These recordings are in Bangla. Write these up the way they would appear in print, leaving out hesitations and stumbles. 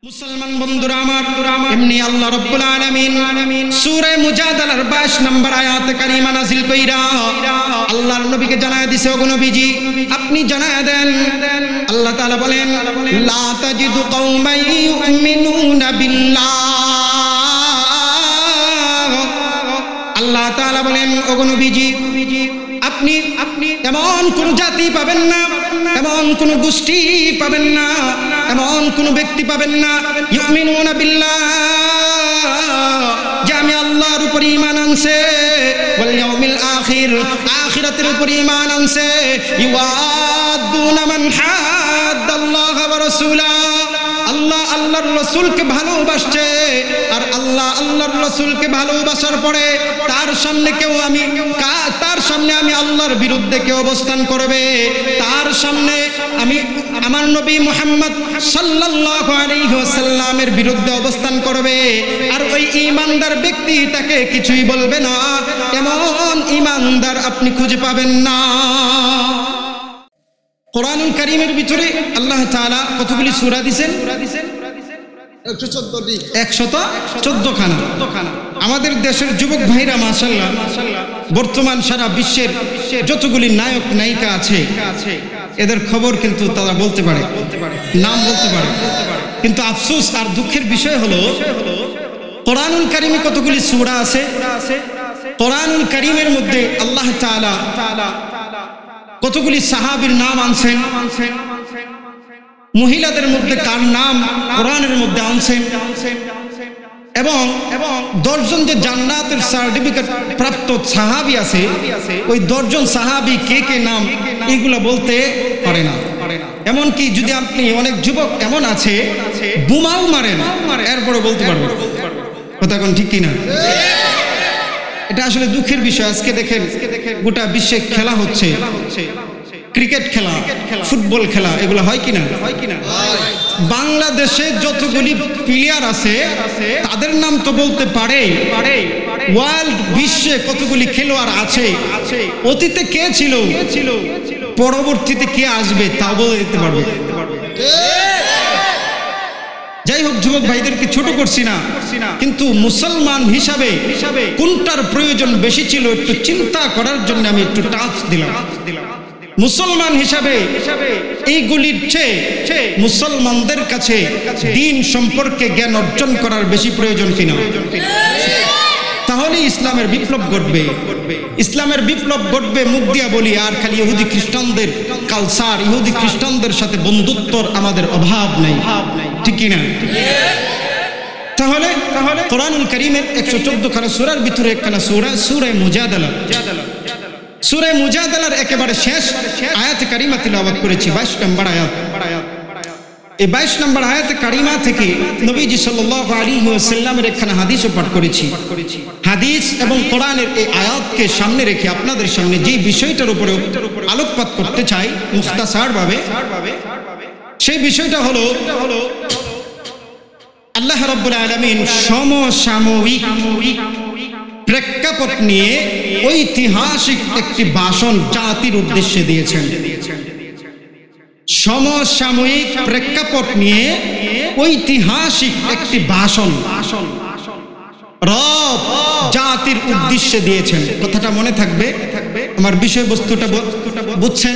মুসলমান বন্ধুরা আমার এমনি আল্লাহ রাব্বুল আলামিন সূরা মুজাদালার 22 নম্বর আয়াতে কারিমা নাযিল কইরা আল্লাহর নবীকে জানায় দিছে, ওগো নবীজি আপনি জানায় দেন। আল্লাহ তাআলা বলেন, লা তাজিদু কওমান ইউমিনুনা বিল্লাহ। আল্লাহ তাআলা বলেন, ওগো নবীজি আপনি এমন কোন জাতি পাবেন না, এমন কোন গোষ্ঠী পাবেন না, এমন কোন ব্যক্তি পাবেন না ইউমিনুনা বিল্লাহ, যে আমি আল্লাহর উপর ঈমান আনছে, ওয়াল ইয়াউমিল আখির, আখিরাতের উপর ঈমান আনছে, ইউআদুনা মান হাদ্দাল্লাহ ওয়া রাসূলা, আল্লাহ আল্লাহর রাসূলকে ভালোবাসছে, আর আল্লাহ আল্লাহর রাসূলকে ভালোবাসার পরে তার সামনে আমি আল্লাহর বিরুদ্ধে কেউ অবস্থান করবে, তার সামনে আমি আমার নবী মুহাম্মদ সাল্লাল্লাহু আলাইহি ওয়াসাল্লামের বিরুদ্ধে অবস্থান করবে, আর ওই ঈমানদার ব্যক্তি তাকে কিছুই বলবে না, এমন ঈমানদার আপনি খুঁজে পাবেন না। কোরআনুল কারীমের ভিতরে আল্লাহ তাআলা কতগুলি সূরা দিবেন? 114 খানা। আমাদের দেশের যুবক ভাইরা মাশাআল্লাহ বর্তমান সারা বিশ্বের যতগুলি নায়ক নায়িকা আছে এদের খবর কিন্তু তারা বলতে পারে, নাম বলতে পারে, কিন্তু আফসোস আর দুঃখের বিষয় হলো কোরআনুল কারীমে কতগুলি সূরা আছে, কোরআনুল কারীমের মধ্যে আল্লাহ তাআলা কতগুলি সাহাবীর নাম আনছেন, মহিলাদের মধ্যে কার নাম কোরআনের মধ্যে আনছেন, এবং 10 জন যে জান্নাতের সার্টিফিকেট প্রাপ্ত সাহাবী আছে ওই 10 জন সাহাবী কে নাম এগুলো বলতে পারে না। এমনকি যদি আপনি অনেক যুবক এমন আছে বোমাও মারেন এরপরে বলতে পারবেন, কথা কোন ঠিক কিনা? এটা আসলে দুঃখের বিষয়। আজকে দেখেন গোটা বিশ্বে খেলা হচ্ছে, ক্রিকেট খেলা, ফুটবল খেলা, এগুলো হয় কিনা? বাংলাদেশে যতগুলি প্লেয়ার আছে তাদের নাম তো বলতে পারে, ওয়ার্ল্ড বিশ্বে কতগুলি খেলোয়াড় আছে, অতীতে কে ছিল, পরবর্তীতে কে আসবে তাও বলে দিতে পারবে। যাই হোক, যুবক ভাইদেরকে ছোট করছি না, কিন্তু মুসলমান হিসাবে কোনটার প্রয়োজন বেশি ছিল একটু চিন্তা করার জন্য আমি একটু টাচ দিলাম। মুসলমান হিসাবে এইগুলির চেয়ে মুসলমানদের কাছে দ্বীন সম্পর্কে জ্ঞান অর্জন করার বেশি প্রয়োজন কিনা? তাহলে ইসলামের বিপ্লব ঘটবে। ইসলামের বিপ্লব ঘটবে মুখ দিয়া বলি, আর খালি ইহুদি খ্রিস্টানদের কালচার, ইহুদি খ্রিস্টানদের সাথে বন্ধুত্বর আমাদের অভাব নেই, ঠিক কিনা? তাহলে কোরআনুল কারীমের 114 খানা সূরার ভিতরে একখানা সূরা সূরা মুজাদালা, সূরা মুজাদালার একেবারে শেষ আয়াতে কারিমা তিলাওয়াত করেছি, 22 নম্বর আয়াত। এই 22 নম্বর আয়াতে কারিমা থেকে নবীজি সাল্লাল্লাহু আলাইহি ওয়াসাল্লামের একখানা হাদিসও পাঠ করেছি। হাদিস এবং কোরআনের এই আয়াতকে সামনে রেখে আপনাদের সামনে যে বিষয়টার উপরে আলোকপাত করতে চাই মুখতাসার ভাবে, সেই বিষয়টা হলো আল্লাহ রাব্বুল আলামিন সমসাময়িক প্রেক্ষাপট নিয়ে ঐতিহাসিক একটি ভাষণ জাতির উদ্দেশ্যে দিয়েছেন। সমসাময়িক প্রেক্ষাপট নিয়ে ঐতিহাসিক একটি ভাষণ রব জাতির উদ্দেশ্যে দিয়েছেন। কথাটা মনে থাকবে, আমার বিষয়বস্তুটা বুঝছেন?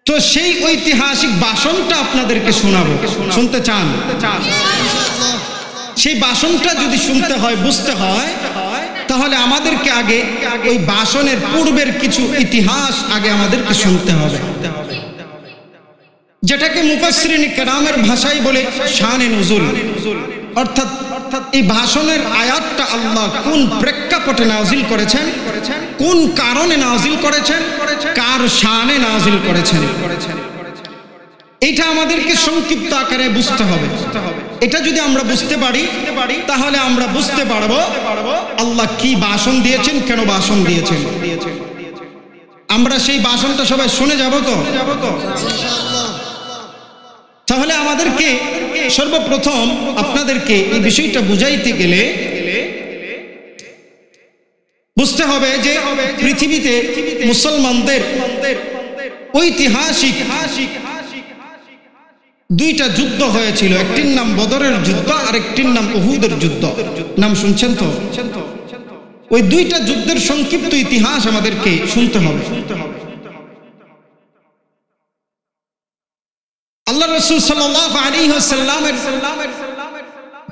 তো সেই ঐতিহাসিক ভাষণটা আপনাদেরকে শোনাবো, শুনতে চান? সেই ভাষণটা যদি শুনতে হয়, বুঝতে হয়, তাহলে আমাদেরকে আগে ওই ভাষণের পূর্বের কিছু ইতিহাস আগে আমাদেরকে শুনতে হবে, যেটাকে মুফাসসিরিন কেরামের ভাষায় বলে শানে নুজুল। অর্থাৎ এই ভাষণের আয়াতটা আল্লাহ কোন প্রেক্ষাপটে নাজিল করেছেন, কোন কারণে নাজিল করেছেন, কার শানে নাজিল করেছেন, এটা আমাদেরকে সংক্ষিপ্ত আকারে বুঝতে হবে। এটা যদি আমরা বুঝতে পারি তাহলে আমরা বুঝতে পারবো আল্লাহ কি ভাষণ দিয়েছেন, কেন ভাষণ দিয়েছেন। আমরা সেই ভাষণটা সবাই শুনে যাব তো? তাহলে আমাদেরকে সর্বপ্রথম আপনাদেরকে এই বিষয়টা বুঝাইতে গেলে বুঝতে হবে যে পৃথিবীতে মুসলমানদের ঐতিহাসিক দুইটা যুদ্ধ হয়েছিল, একটির নাম বদরের যুদ্ধ আর একটির নাম উহুদের যুদ্ধ। নাম শুনছেন তো? ওই দুইটা যুদ্ধের সংক্ষিপ্ত ইতিহাস আমাদেরকে শুনতে হবে। আল্লাহ রাসূল সাল্লাল্লাহু আলাইহি ওয়াসাল্লামের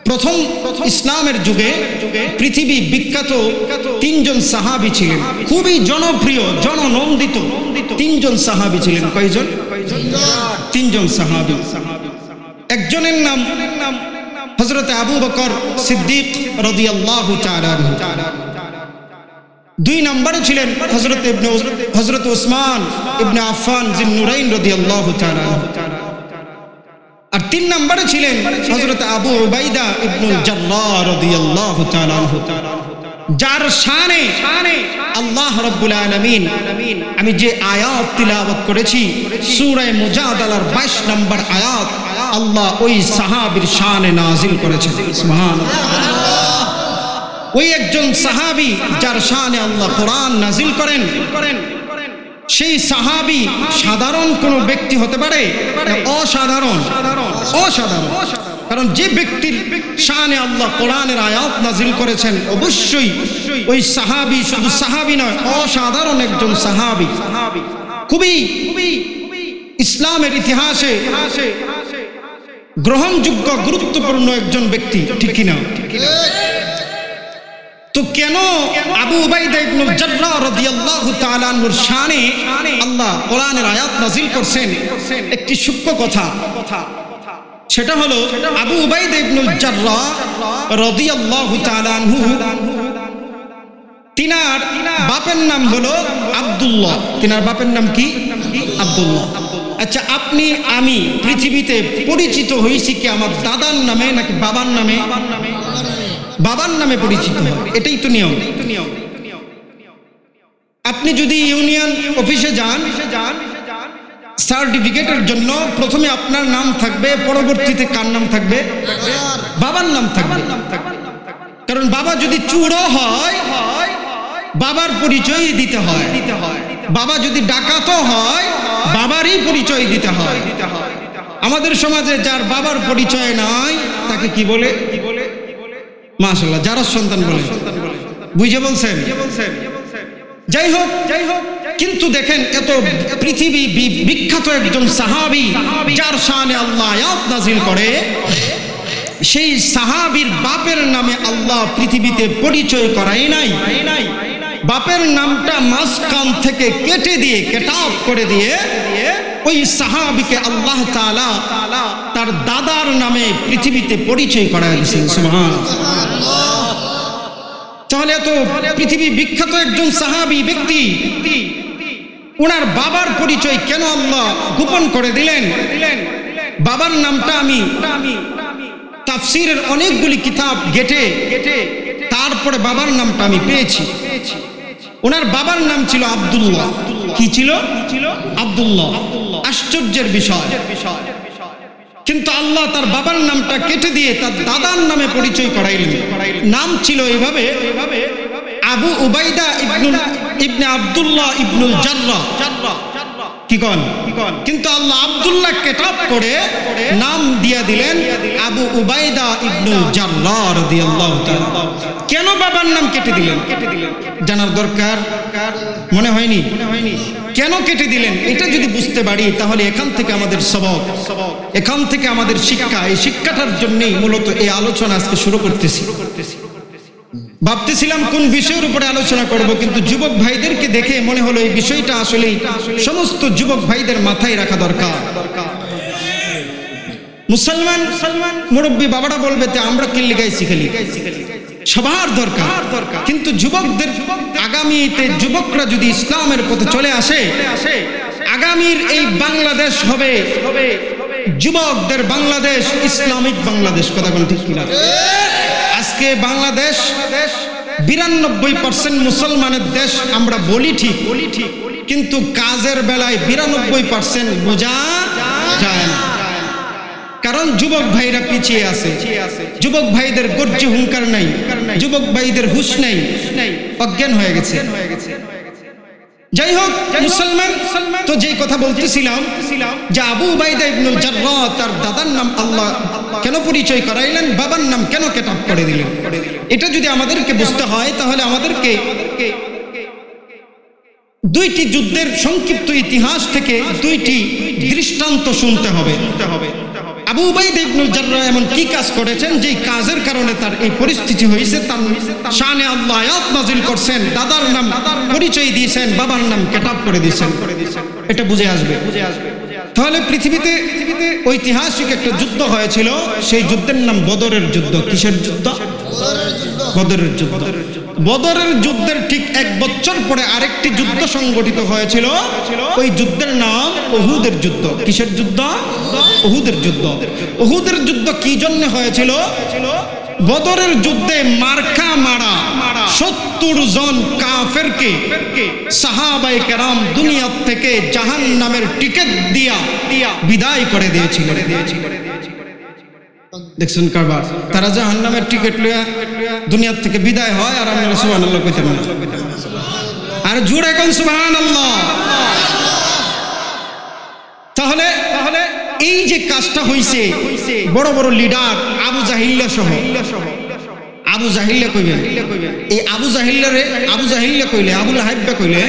প্রথম ইসলামের যুগে পৃথিবী বিখ্যাত তিনজন সাহাবী ছিলেন, খুবই জনপ্রিয় জননন্দিত তিনজন সাহাবী ছিলেন। কয়জন? তিনজন সাহাবী। একজনের নাম হযরত আবু বকর সিদ্দিক রাদিয়াল্লাহু তাআলা আনহু। দুই নম্বরে ছিলেন হযরত উসমান ইবনে আফফান যিন্নুরাইন রাদিয়াল্লাহু তাআলা আনহু। আর তিন নম্বরে ছিলেন হযরত আবু উবাইদা ইবনুল জাররাহ রাদিয়াল্লাহু তাআলা আনহু, যার শানে আল্লাহ রাব্বুল আলামিন আমি যে আয়াত তিলাওয়াত করেছি সূরা মুজাদালার 22 নম্বর আয়াত, আল্লাহ ওই সাহাবীর শানে নাজিল করেছেন। সুবহানাল্লাহ। ওই একজন সাহাবী যার শানে আল্লাহ কোরআন নাজিল করেন, সেই সাহাবী সাধারণ কোন ব্যক্তি হতে পারে? অসাধারণ। কারণ যে ব্যক্তির শানে আল্লাহ কোরআনের আয়াত নাজিল করেছেন অবশ্যই ওই সাহাবী শুধু সাহাবী নয়, অসাধারণ একজন সাহাবী, খুবই ইসলামের ইতিহাসে গ্রহণযোগ্য গুরুত্বপূর্ণ একজন ব্যক্তি, ঠিক কিনা? তো কেন আবু উবাইদা ইবনুল জাররাহ রাদিয়াল্লাহু তাআলা আনহুর শানে আল্লাহ কোরআনের আয়াত নাজিল করেছেন? একটি সূক্ষ্ম কথা, সেটা হলো আবু উবাইদা ইবনুল জাররাহ রাদিয়াল্লাহু তাআলা আনহু, তিনার বাপের নাম হলো আব্দুল্লাহ। তিনার বাপের নাম কি? আব্দুল্লাহ। আচ্ছা, আপনি আমি পৃথিবীতে পরিচিত হয়েছি কি আমার দাদার নামে নাকি বাবার নামে? বাবার নামে পরিচিত হয়, এটাই তো নিয়ম। আপনি যদি ইউনিয়ন অফিসে যান, সার্টিফিকেটের জন্য প্রথমে আপনার নাম থাকবে, পরবর্তীতে কার নাম থাকবে? বাবার নাম থাকবে। কারণ বাবা যদি চুরো হয় বাবার পরিচয় দিতে হয়, বাবা যদি ডাকাতও হয় বাবারই পরিচয় দিতে হয়। আমাদের সমাজে যার বাবার পরিচয় নাই তাকে কি বলে? মাশাআল্লাহ, যারা সন্তান বলে। বুঝে বলছেন? যাই হোক, কিন্তু দেখেন এত পৃথিবী বিখ্যাত একজন সাহাবী যার শানে আল্লাহ আয়াত নাজিল করে, সেই সাহাবীর বাপের নামে আল্লাহ পৃথিবীতে পরিচয় করাই নাই। বাপের নামটা মাঝখান থেকে কেটে দিয়ে, কেটাপ করে দিয়ে ওই সাহাবীকে আল্লাহ তাআলা তার দাদার নামে পৃথিবীতে পরিচয় করায় দিয়েছেন। সুবহানাল্লাহ। তাহলে এত পৃথিবী বিখ্যাত একজন সাহাবী ব্যক্তি, ওনার বাবার পরিচয় কেন আল্লাহ গোপন করে দিলেন? বাবার নামটা আমি তাফসীরের অনেকগুলি কিতাব ঘেটে তারপরে বাবার নামটা আমি পেয়েছি। ওনার বাবার নাম ছিল আব্দুল্লাহ। কি ছিল? আব্দুল্লাহ। আশ্চর্যের বিষয়, কিন্তু আল্লাহ তার বাবার নামটা কেটে দিয়ে তার দাদার নামে পরিচয় করাইলেন। নাম ছিল এইভাবে আবু উবাইদা ইবনে আব্দুল্লাহ ইবনুল জাররাহ। কি কন? কিন্তু আল্লাহ আব্দুল্লাহ কেটাপ করে নাম দিয়া দিলেন আবু উবাইদা ইবনুল জাররাহ রাদিয়াল্লাহু তাআলা। কেন বাবার নাম কেটে দিলেন? জানার দরকার মনে হয়নি? কেন কেটে দিলেন? এটা যদি বুঝতে পারি তাহলে এখান থেকে আমাদের সবক, এখান থেকে আমাদের শিক্ষা, এই শিক্ষাটার জন্যই মূলত এই আলোচনা আজকে শুরু করতেছি। ভাবতেছিলাম কোন বিষয়ের উপরে আলোচনা করব, কিন্তু যুবক ভাইদেরকে দেখে মনে হলো এই বিষয়টা আসলে সমস্ত যুবক ভাইদের মাথায় রাখা দরকার। মুসলমান মুরব্বী বাবারা বলবে তে আমরা কি লিগাইছি? খালি সবার দরকার, কিন্তু যুবকদের আগামীতে যুবকরা যদি ইসলামের পথে চলে আসে, আগামীর এই বাংলাদেশ হবে যুবকদের বাংলাদেশ, ইসলামিক বাংলাদেশ। কথা কোন ঠিক কিনা? আজকে বাংলাদেশ 92% মুসলমানের দেশ আমরা বলি ঠিক, কিন্তু কাজের বেলায় 92% বোঝা যায় না। কারণ যুবক ভাইরা পিছিয়ে আছে, যুবক ভাইদের গর্জে হুঙ্কার নাই, যুবক ভাইদের হুঁশ নাই, অজ্ঞান হয়ে গেছে। যাই হোক মুসলমান, তো যে কথা বলতেছিলাম যে আবু উবাইদা ইবনুল জাররাহ তার দাদার নাম আল্লাহ কেন পরিচয় করাইলেন, বাবার নাম কেন কেতাব করে দিলেন, এটা যদি আমাদেরকে বুঝতে হয় তাহলে আমাদেরকে দুইটি যুদ্ধের সংক্ষিপ্ত ইতিহাস থেকে দুইটি দৃষ্টান্ত শুনতে হবে। আবু উবাইদা ইবনুল জাররাহ এমন কি কাজ করেছেন যে কাজের কারণে তার এই পরিস্থিতি হয়েছে, তার শানে আল্লাহ আয়াত নাযিল করছেন, দাদার নাম পরিচয় দিয়েছেন, বাবার নাম কেতাব করে দিয়েছেন, এটা বুঝে আসবে। তাহলে পৃথিবীতে ঐতিহাসিক একটা যুদ্ধ হয়েছিল, সেই যুদ্ধের নাম বদরের যুদ্ধ। কিসের যুদ্ধ? বদরের যুদ্ধ। বদরের যুদ্ধের ঠিক 1 বছর পরে আরেকটি যুদ্ধ সংগঠিত হয়েছিল, ওই যুদ্ধের নাম উহুদের যুদ্ধ। কিসের যুদ্ধ? উহুদের যুদ্ধ। উহুদের যুদ্ধ কি জন্য হয়েছিল? বদরের যুদ্ধে মার্কা মারা 70 জন কাফেরকে সাহাবায়ে কেরাম দুনিয়া থেকে জাহান্নামের টিকিট দিয়া বিদায় করে দিয়েছিল। দেখছেন কারবার, তারা জাহান্নামের টিকিট লইয়া দুনিয়া থেকে বিদায় হয়, আর আপনারা সুবহানাল্লাহ কইতেন না। আর জোরে কোন সুবহানাল্লাহ। তাহলে এই যে কাজটা হইছে, বড় বড় লিডার আবু জাহিল্লা সহ, আবু জাহিল্লা কইবেন, এই আবু জাহিল্লা কইলে, আবুল হাইব্বা কইলে,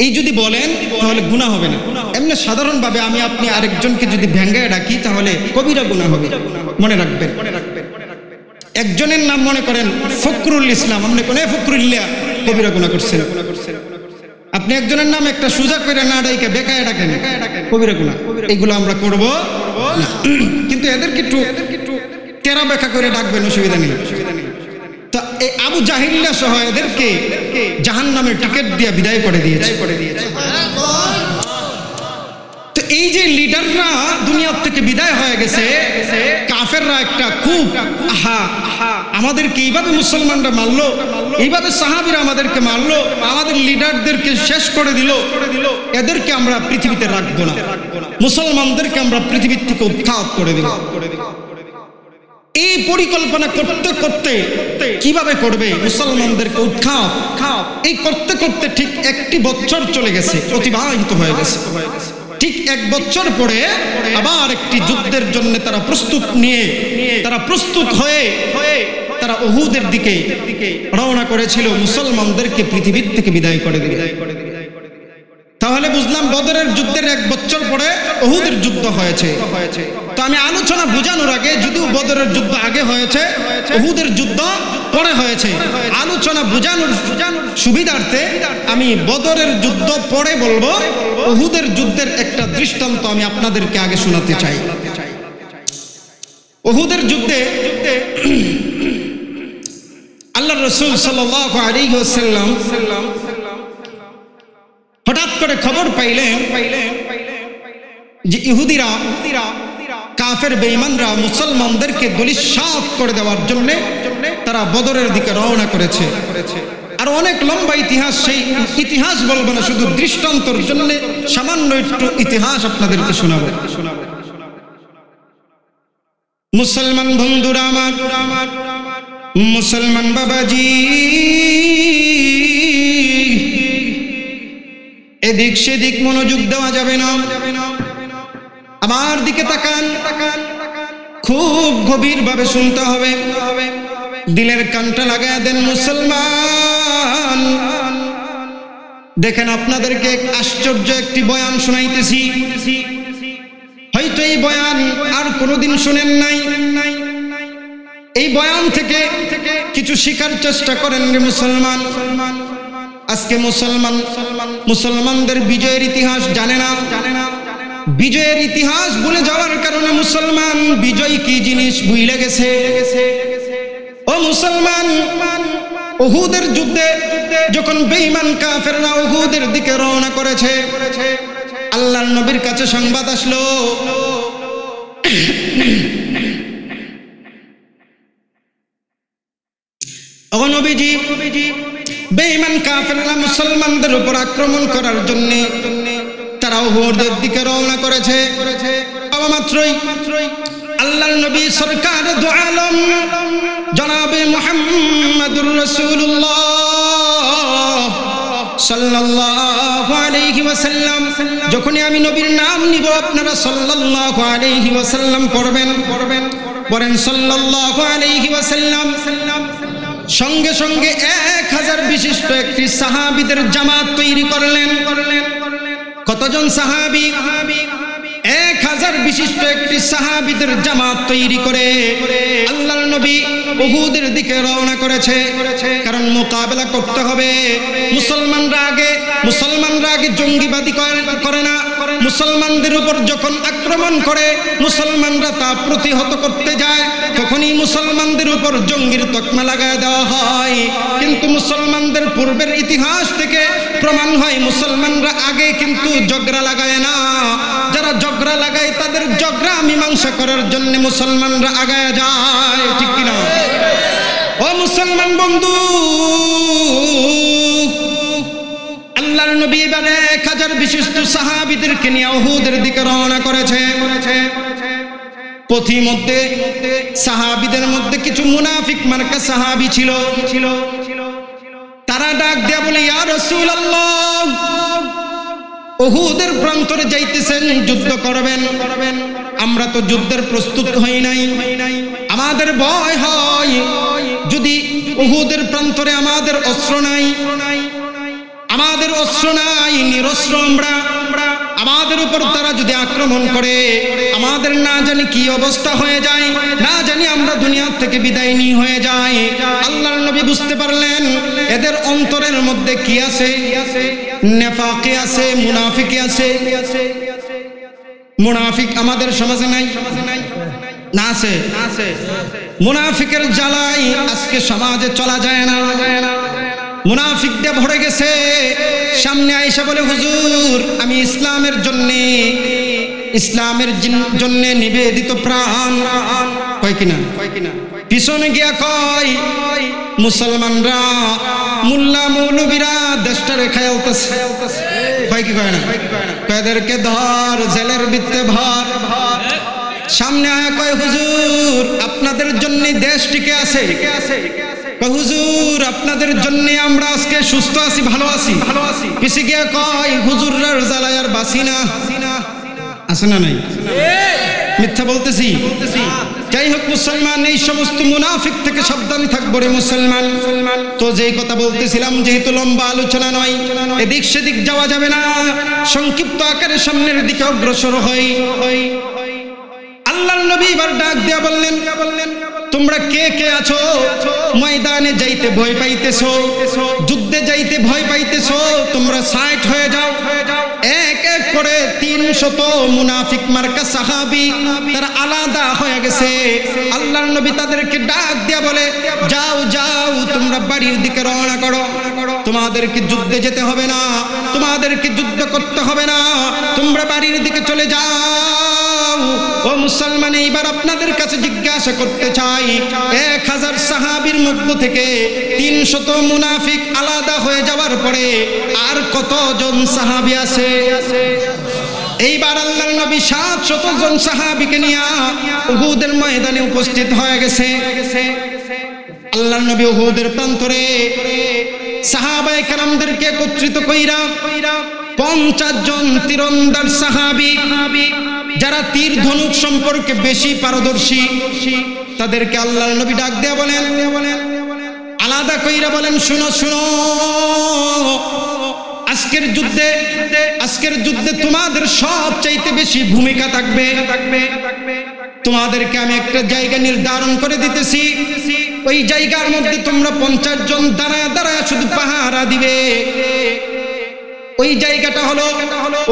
এই যদি বলেন তাহলে গুনাহ হবে না। এমনি সাধারণভাবে আমি আপনি আরেকজনকে যদি ভেঙ্গায় ডাকি তাহলে কবিরা গুনাহ হবে। মনে রাখবেন, একজনের নাম মনে করেন ফখরুল ইসলাম, আপনি কোন ফখরুল্লাহ, কবিরা গুনাহ করছেন। আপনি একজনের নাম একটা সুজা করে না ডাইকে বেকায় ডাকেন, কবিরা গুনাহ। এগুলো আমরা করব না, কিন্তু এদেরকে একটু তেরা ব্যাখ্যা করে ডাকবেন, অসুবিধা নেই। তা এই আবু জাহিল্লা সহ এদেরকে জাহান্নামের টিকিট দিয়ে বিদায় করে দিয়েছে। তো এই যে লিডাররা দুনিয়া থেকে বিদায় হয়ে গেছে, কাফেররা একটা খুব আমাদেরকে এইভাবে মুসলমানরা মারলো, এইভাবে সাহাবীরা আমাদেরকে মারলো, আমাদের লিডারদেরকে শেষ করে দিল, এদেরকে আমরা পৃথিবীতে রাখবো না, মুসলমানদেরকে আমরা পৃথিবীর থেকে উৎখাত করে দিব। এই পরিকল্পনা করতে করতে কিভাবে করবে মুসলমানদেরকে উৎখাত, এই করতে করতে ঠিক 1 বছর চলে গেছে, অতিবাহিত হয়ে গেছে। ঠিক 1 বছর পরে আবার একটি যুদ্ধের জন্য তারা প্রস্তুত হয়ে তারা উহুদের দিকে রওনা করেছিল, মুসলমানদেরকে পৃথিবীর থেকে বিদায় করে দিবে। তাহলে বুঝলাম বদরের যুদ্ধের 1 বছর পরে উহুদের যুদ্ধ হয়েছে। তো আমি আলোচনা বোঝানোর আগে, যদিও বদরের যুদ্ধ আগে হয়েছে, উহুদের যুদ্ধ পরে হয়েছে, আলোচনা বোঝানোর সুবিধার্থে আমি বদরের যুদ্ধ পরে বলবো, উহুদের যুদ্ধের একটা দৃষ্টান্ত আমি আপনাদেরকে আগে শোনাতে চাই। উহুদের যুদ্ধে আল্লাহর রাসূল সাল্লাল্লাহু আলাইহি ওয়াসাল্লাম হঠাৎ করে খবর পাইলেন যে ইহুদিরা, কাফের বেঈমানরা মুসলমানদেরকে দলিত করে দেওয়ার জন্য তারা বদরের দিকে রওনা করেছে। আর অনেক লম্বা ইতিহাস, সেই ইতিহাস বলবো না, শুধু দৃষ্টান্তর জন্য সামান্য একটু ইতিহাস আপনাদেরকে শোনাবো। মুসলমান বন্ধুরা আমার, মুসলমান বাবাজি, এদিক সেদিক মনোযোগ দেওয়া যাবে না, আমার দিকে তাকান, খুব গভীর ভাবে শুনতে হবে, দিলের কানটা লাগায় দেন মুসলমান। দেখেন আপনাদেরকে আশ্চর্য একটি বয়ান শোনাইতেছি, হয়তো এই বয়ান আর কোনোদিন শুনেন নাই। এই বয়ান থেকে কিছু শিখার চেষ্টা করেন রে মুসলমান। আজকে মুসলমানদের বিজয়ের ইতিহাস জানে না, বিজয়ের ইতিহাস ভুলে যাওয়ার কারণে মুসলমান বিজয় কি জিনিস ভুলে গেছে। ও মুসলমান, উহুদের যুদ্ধে যখন বেঈমান কাফেররা উহুদের দিকে রওনা করেছে, আল্লাহর নবীর কাছে সংবাদ আসলো, ও নবীজি, বেঈমান কাফেররা মুসলমানদের উপর আক্রমণ করার জন্য তারা উহুদের দিকে রওনা করেছে। মাত্রই আল্লাহর নবী সরকার দু আলম জনাবে মুহাম্মদুর রাসূলুল্লাহ সাল্লাল্লাহু আলাইহি ওয়াসাল্লাম, যখনই আমি নবীর নাম নিব আপনারা সাল্লাল্লাহু আলাইহি ওয়াসাল্লাম পড়বেন। পড়েন সাল্লাল্লাহু আলাইহি ওয়াসাল্লাম। সঙ্গে সঙ্গে 1000 বিশিষ্ট একটি সাহাবীদের জামাত তৈরি করলেন। কতজন সাহাবী? 1000 বিশিষ্ট একটি সাহাবীদের জামাত তৈরি করে আল্লাহর নবী উহুদের দিকে রওনা করেছে। কারণ মোকাবেলা করতে হবে। মুসলমানরা আগে জঙ্গিবাদী করে না। মুসলমানদের উপর যখন আক্রমণ করে, মুসলমানরা তা প্রতিহত করতে যায়, তখনই মুসলমানদের উপর জঙ্গির তকমা লাগায় দেওয়া হয়। কিন্তু মুসলমানদের পূর্বের ইতিহাস থেকে প্রমাণ হয় মুসলমানরা আগে কিন্তু ঝগড়া লাগায় না। যারা ঝগড়া লাগায় তাদের ঝগড়া মীমাংসা করার জন্য মুসলমানরা আগায় যায়। ঠিক কিনা? ও মুসলমান বন্ধু, আল্লাহর নবী এবার 1000 বিশিষ্ট সাহাবীদেরকে নিয়ে উহুদের দিকে রওনা করেছে। পথিমধ্যে সাহাবীদের মধ্যে কিছু মুনাফিক মার্কা সাহাবী ছিল। তারা ডাক দেয়া বলে, ইয়া রাসূলুল্লাহ, উহুদের প্রান্তরে যাইতেছেন, যুদ্ধ করবেন। আমরা তো যুদ্ধের প্রস্তুত হই নাই। আমাদের ভয় হয় যদি উহুদের প্রান্তরে আমাদের অস্ত্র নাই, নিরস্ত্র আমরা, আমাদের উপর তারা যদি আক্রমণ করে, আমাদের না জানি কি অবস্থা হয়ে যায়, না জানি আমরা দুনিয়া থেকে বিদায় নিয়ে হয়ে যাই। আল্লাহর নবী বুঝতে পারলেন এদের অন্তরের মধ্যে কি আছে? নেফাকি আছে, মুনাফিকি আছে। মুনাফিক আমাদের সমাজে নাই না? আছে। মুনাফিকের জ্বালাই আজকে সমাজে চলা যায় না। মুনাফিক দিয়ে ভরে গেছে। সামনে আয়েশা বলে, হুজুর আমি ইসলামের জন্য নিবেদিত প্রাণ। কয় কিনা? পিছনে গিয়া কয় মুসলমানরা, মুল্লা মৌলবীরা দেশটারে খায়ালতেছে। কয় কি কয় না? কয়দেরকে ধর, জেলের ভিতরে ভর। সামনে আয়া কয়, হুজুর আপনাদের জন্য দেশ টিকে আছে। হুজুর আপনাদের জন্য আমরা আজকে সুস্থ আছি, ভালো আছি। পিছে গিয়া কয়, হুজুরের জ্বালায় আর বাঁচি না। আছে না নাই? মিথ্যা বলতেছি? যাই হোক মুসলমান, এই সমস্ত মুনাফিক থেকে সাবধান থাকবো রে মুসলমান। তো যেই কথা বলতেছিলাম, যেহেতু লম্বা আলোচনা নয়, এদিক সেদিক যাওয়া যাবে না, সংক্ষিপ্ত আকারে সামনের দিকে অগ্রসর হই। আল্লাহর নবী এবার ডাক দিয়া বললেন, তোমরা কে কে আছো ময়দানে যাইতে ভয় পাইতেছো, যুদ্ধে যাইতে ভয় পাইতেছো, তোমরা সাইড হয়ে যাও। এক এক করে 300 মুনাফিক মার্কা সাহাবী তারা আলাদা হয়ে গেছে। আল্লাহর নবী তাদেরকে ডাক দিয়া বলে, যাও যাও, তোমরা বাড়ির দিকে রওনা করো। তোমাদেরকে যুদ্ধে যেতে হবে না, তোমাদেরকে যুদ্ধ করতে হবে না, তোমরা বাড়ির দিকে চলে যাও। ও মুসলমান, এইবার আপনাদের কাছে জিজ্ঞাসা করতে চাই, 1000 সাহাবীর মধ্য থেকে 300 মুনাফিক আলাদা হয়ে যাওয়ার পরে আর কতজন সাহাবী আছে? এইবার আল্লাহর নবী 700 জন সাহাবীকে নিয়ে উহুদের ময়দানে উপস্থিত হয়ে গেছে। আল্লাহর নবী উহুদের প্রান্তরে সাহাবায়ে কেরামদেরকে একত্রিত কইরা 50 জন তীরন্দাজ সাহাবী, যারা তীর ধনুক সম্পর্কে বেশি পারদর্শী, তাদেরকে আল্লাহর নবী ডাক দেয়া বলেন, আলাদা কইরা বলেন, শুনো শুনো, আজকের যুদ্ধে তোমাদের সবচাইতে বেশি ভূমিকা থাকবে। তোমাদেরকে আমি একটা জায়গা নির্ধারণ করে দিতেছি, ওই জায়গার মধ্যে তোমরা 50 জন দাঁড়ায় দাঁড়ায় শুধু পাহারা দিবে। ওই জায়গাটা হলো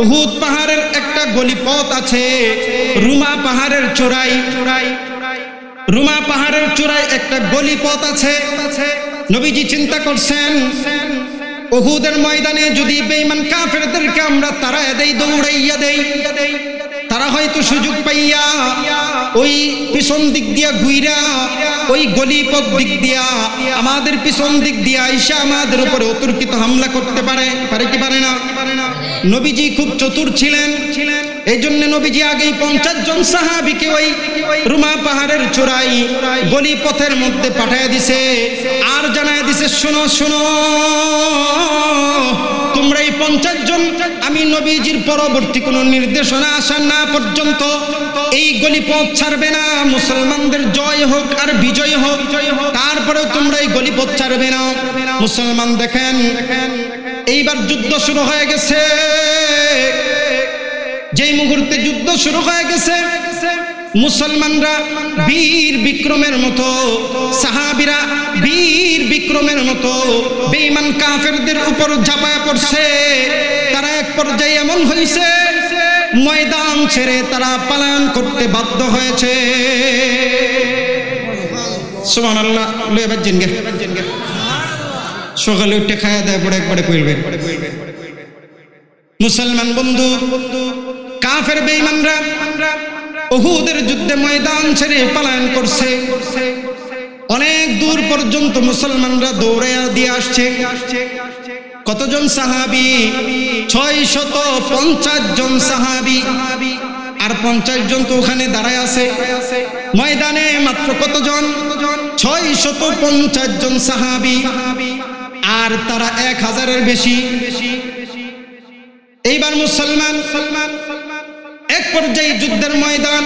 উহুদ পাহাড়ের একটা গলিপথ আছে, রুমা পাহাড়ের চূড়ায় একটা গলিপথ আছে। নবীজি চিন্তা করছেন, উহুদের ময়দানে যদি বেঈমান কাফেরদেরকে আমরা তাড়াইয়া দেই, দৌড়াইয়া দেই, তারা হয়তো সুযোগ পাইয়া ওই পিছন দিক দিয়া ঘুইরা ওই গলিপথ দিক দিয়া আমাদের পিছন দিক দিয়া আইসা আমাদের উপরে অতর্কিত হামলা করতে পারে কি পারে না? নবীজি খুব চতুর ছিলেন। এই জন্য নবীজি আগেই 50 জন সাহাবীকে ওই রুমা পাহাড়ের চূড়ায় গলি পথের মধ্যে পাঠিয়ে দিছে আর জানায় দিছে, শোনো শোনো, তোমরা এই 50 জন আমি নবীজির পরবর্তী কোনো নির্দেশনা আসা না পর্যন্ত এই গলি পথ ছাড়বে না। মুসলমানদের জয় হোক আর বিজয় হোক, তারপরেও তোমরা এই গলি পথ ছাড়বে না। মুসলমান দেখেন এইবার যুদ্ধ শুরু হয়ে গেছে। যেই মুহূর্তে যুদ্ধ শুরু হয়ে গেছে, মুসলমানরা বীর বিক্রমের মতো, সাহাবীরা বীর বিক্রমের মতো বেঈমান কাফেরদের উপর ঝাঁপায় পড়ছে। তারা এক পর্যায়ে এমন হয়েছে ময়দান ছেড়ে তারা পলায়ন করতে বাধ্য হয়েছে। সুবহানাল্লাহ। লইবার জিনগে সকালে উঠে খায়া দেয় পড়ে একবারে কইলবে। মুসলমান বন্ধু, কাফের বেঈমানরা উহুদের যুদ্ধে ময়দান ছেড়ে পলায়ন করছে। অনেক দূর পর্যন্ত মুসলমানরা দৌড়ে দিয়ে আসছে। কতজন সাহাবী? 650 জন সাহাবী। আর 50 জন তো ওখানে দাঁড়ায় আছে। ময়দানে মাত্র কতজন? 650 জন সাহাবী, আর তারা 1000-এর বেশি। এইবার মুসলমান এক পর্যায়ে যুদ্ধের ময়দান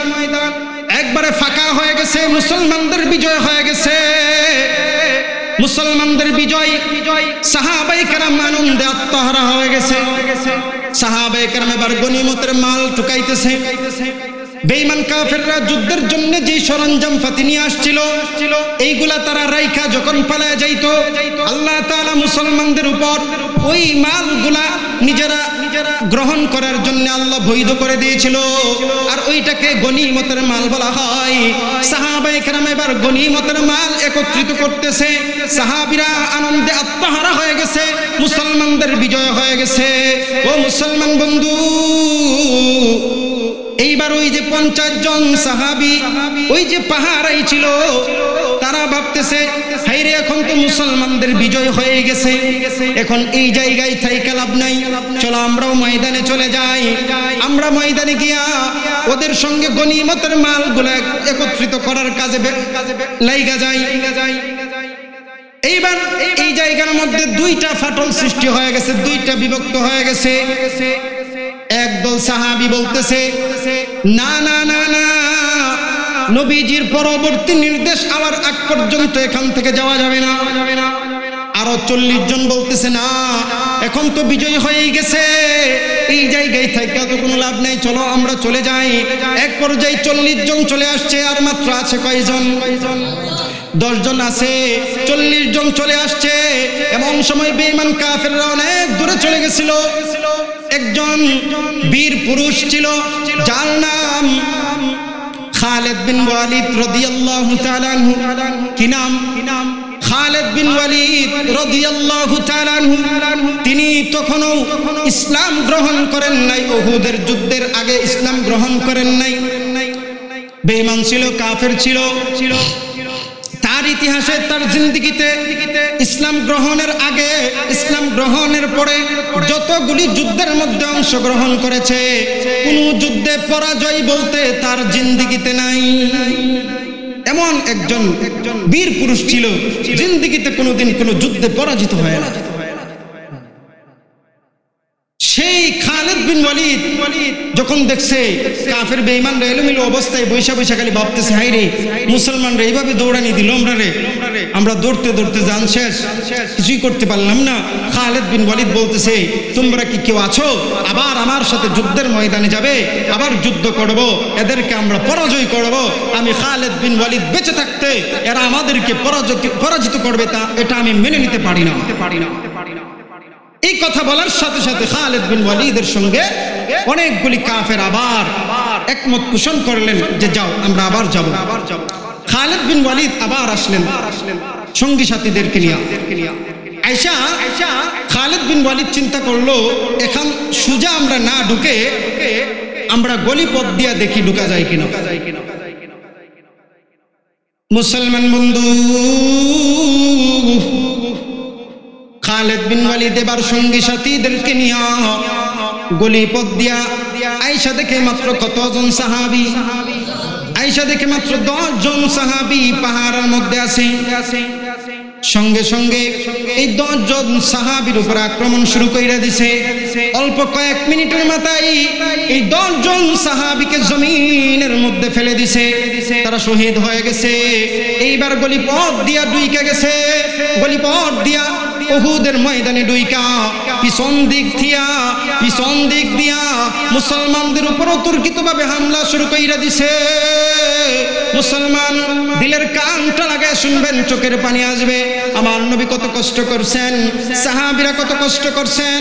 একবারে ফাঁকা হয়ে গেছে। মুসলমানদের বিজয় হয়ে গেছে। মুসলমানদের বিজয়, সাহাবায়ে কেরাম আনন্দে আত্মহারা হয়ে গেছে। সাহাবায়ে কেরাম এবার গনিমতের মাল টুকাইতেছে। বেঈমান কাফেররা যুদ্ধের জন্য যে সরঞ্জাম পাতি নিয়ে আসছিল এইগুলা তারা রাইখা যখন পালায় যাইতো, আল্লাহ তাআলা মুসলমানদের উপর ওই মালগুলা নিজেরা গ্রহণ করার জন্য আল্লাহ বৈধ করে দিয়েছিল, আর ওইটাকে গনিমতের মাল বলা হয়। সাহাবায়ে কেরাম এবার গনিমতের মাল একত্রিত করতেছে। সাহাবীরা আনন্দে আত্মহারা হয়ে গেছে। মুসলমানদের বিজয় হয়ে গেছে। ও মুসলমান বন্ধু, এইবার ওই যে 50 জন সাহাবী ওই যে পাহাড়াই ছিল, তারা ভাবতেছে হাইরে এখন তো মুসলমানদের বিজয় হয়ে গেছে, এখন এই জায়গায় থাইকা লাভ নাই, চলো আমরাও ময়দানে চলে যাই। আমরা ময়দানে গিয়া ওদের সঙ্গে গনিমতের মালগুলো একত্রিত করার কাজে লাইগা যাই। এইবার এই জায়গার মধ্যে দুইটা ফাটল সৃষ্টি হয়ে গেছে, দুইটা বিভক্ত হয়ে গেছে। একদল সাহাবী বলতেছে না না না না, নবীজির পরবর্তী নির্দেশ আবার আগ পর্যন্ত এখান থেকে যাওয়া যাবে না। আরো 40 জন বলতেছে না, এখন তো বিজয় হয়েই গেছে, এই জায়গায় থেকে তো কোনো লাভ নাই, চলো আমরা চলে যাই। এক পর্যায়ে 40 জন চলে আসছে, আর মাত্র আছে কয়জন? 10 জন আছে। 40 জন চলে আসছে। এমন সময় বেঈমান কাফেররা অনেক দূরে চলে গেছিল। একজন বীর পুরুষ ছিল যার নাম খালিদ বিন ওয়ালিদ রাদিয়াল্লাহু তাআলা আনহু। কি নাম? খালিদ বিন ওয়ালিদ রাদিয়াল্লাহু তাআলা আনহু। তিনি তখনও ইসলাম গ্রহণ করেন নাই, উহুদের যুদ্ধের আগে ইসলাম গ্রহণ করেন নাই। বেঈমান ছিল, কাফের ছিল। তার ইতিহাসে, তার জিন্দেগিতে ইসলাম গ্রহণের আগে, ইসলাম গ্রহণের পরে যতগুলি যুদ্ধের মধ্যে অংশগ্রহণ করেছে, কোন যুদ্ধে পরাজয় বলতে তার জিন্দেগিতে নাই। এমন একজন বীর পুরুষ ছিল, জিন্দেগিতে কোনোদিন কোনো যুদ্ধে পরাজিত হয় না। সেই খালিদ বিন ওয়ালিদ যখন দেখছে কাফের বেঈমানরা এলোমেলো অবস্থায় বৈশা বৈশা খালি ভাবতেছে, হাই রে মুসলমানরা এইভাবে দৌড়ানি দিল আমরা দৌড়তে দৌড়তে জান শেষ, কিছুই করতে পারলাম না। খালিদ বিন ওয়ালিদ বলতেছে, তোমরা কি কেউ আছো আবার আমার সাথে যুদ্ধের ময়দানে যাবে? আবার যুদ্ধ করব, এদেরকে আমরা পরাজয় করব। আমি খালিদ বিন ওয়ালিদ বেঁচে থাকতে এরা আমাদেরকে পরাজিত করবে, তা এটা আমি মেনে নিতে পারি না। এই কথা বলার সাথে সাথে খালিদ বিন ওয়ালিদের সঙ্গে অনেকগুলি কাফের আবার একমত পোষণ করলেন যে যাও আমরা আবার যাব। খালিদ বিন ওয়ালিদ আবার আসলেন সঙ্গী সাথীদেরকে নিয়ে। আয়েশা খালিদ বিন ওয়ালিদ চিন্তা করলো, এখন সোজা আমরা না ঢুকে আমরা গলি পথ দিয়া দেখি ঢুকা যায় কিনা। মুসলমান বন্ধু, খালিদ বিন ওয়ালিদ এবার সঙ্গী সাথীদেরকে নিয়ে গলি পথ দিয়া আয়েশা দেখে মাত্র কতজন সাহাবী? আয়েশা দেখে মাত্র 10 জন সাহাবী পাহাড়ের মধ্যে আছে। সঙ্গে সঙ্গে এই 10 জন সাহাবীর উপর আক্রমণ শুরু কইরা দিছে। অল্প কয়েক মিনিটের মাথায় এই 10 জন সাহাবীকে জমিনের মধ্যে ফেলে দিছে। তারা শহীদ হয়ে গেছে। এইবার গলিপথ দিয়া ডুইকা গেছে। গলিপথ দিয়া উহুদের ময়দানে ডুইকা পিছন দিক দিয়া মুসলমানদের উপর অতর্কিতভাবে হামলা শুরু কইরা দিছে। মুসলমান দিলের কানটা লাগায় শুনবেন, চোখের পানি আসবে। আমার নবী কত কষ্ট করছেন, সাহাবীরা কত কষ্ট করছেন।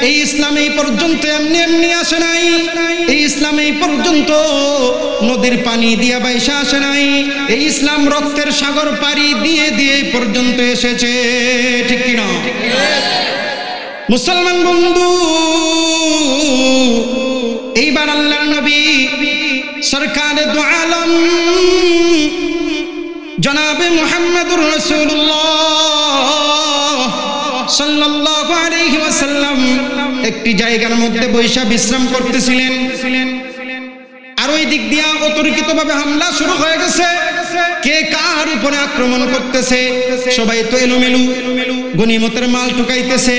এই ইসলাম এই পর্যন্ত এমনি এমনি আসে নাই। এই ইসলাম এই পর্যন্ত নদীর পানি দিয়া বাইসা আসে নাই। এই ইসলাম রক্তের সাগর পাড়ি দিয়ে দিয়ে পর্যন্ত এসেছে। ঠিক কিনা? মুসলমান বন্ধু, এইবার আল্লাহর নবী সরকারে দু আলম জনাবে মুহাম্মদুর রাসূলুল্লাহ সাল্লাল্লাহু আলাইহি ওয়াসাল্লাম একটি জায়গার মধ্যে বৈশা বিশ্রাম করতেছিলেন। আর ওই দিক দিয়া অতর্কিতভাবে হামলা শুরু হয়ে গেছে। কে কার উপরে আক্রমণ করতেছে? সবাই তো এলোমেলু, গনিমতের মাল ঠুকাইতেছে।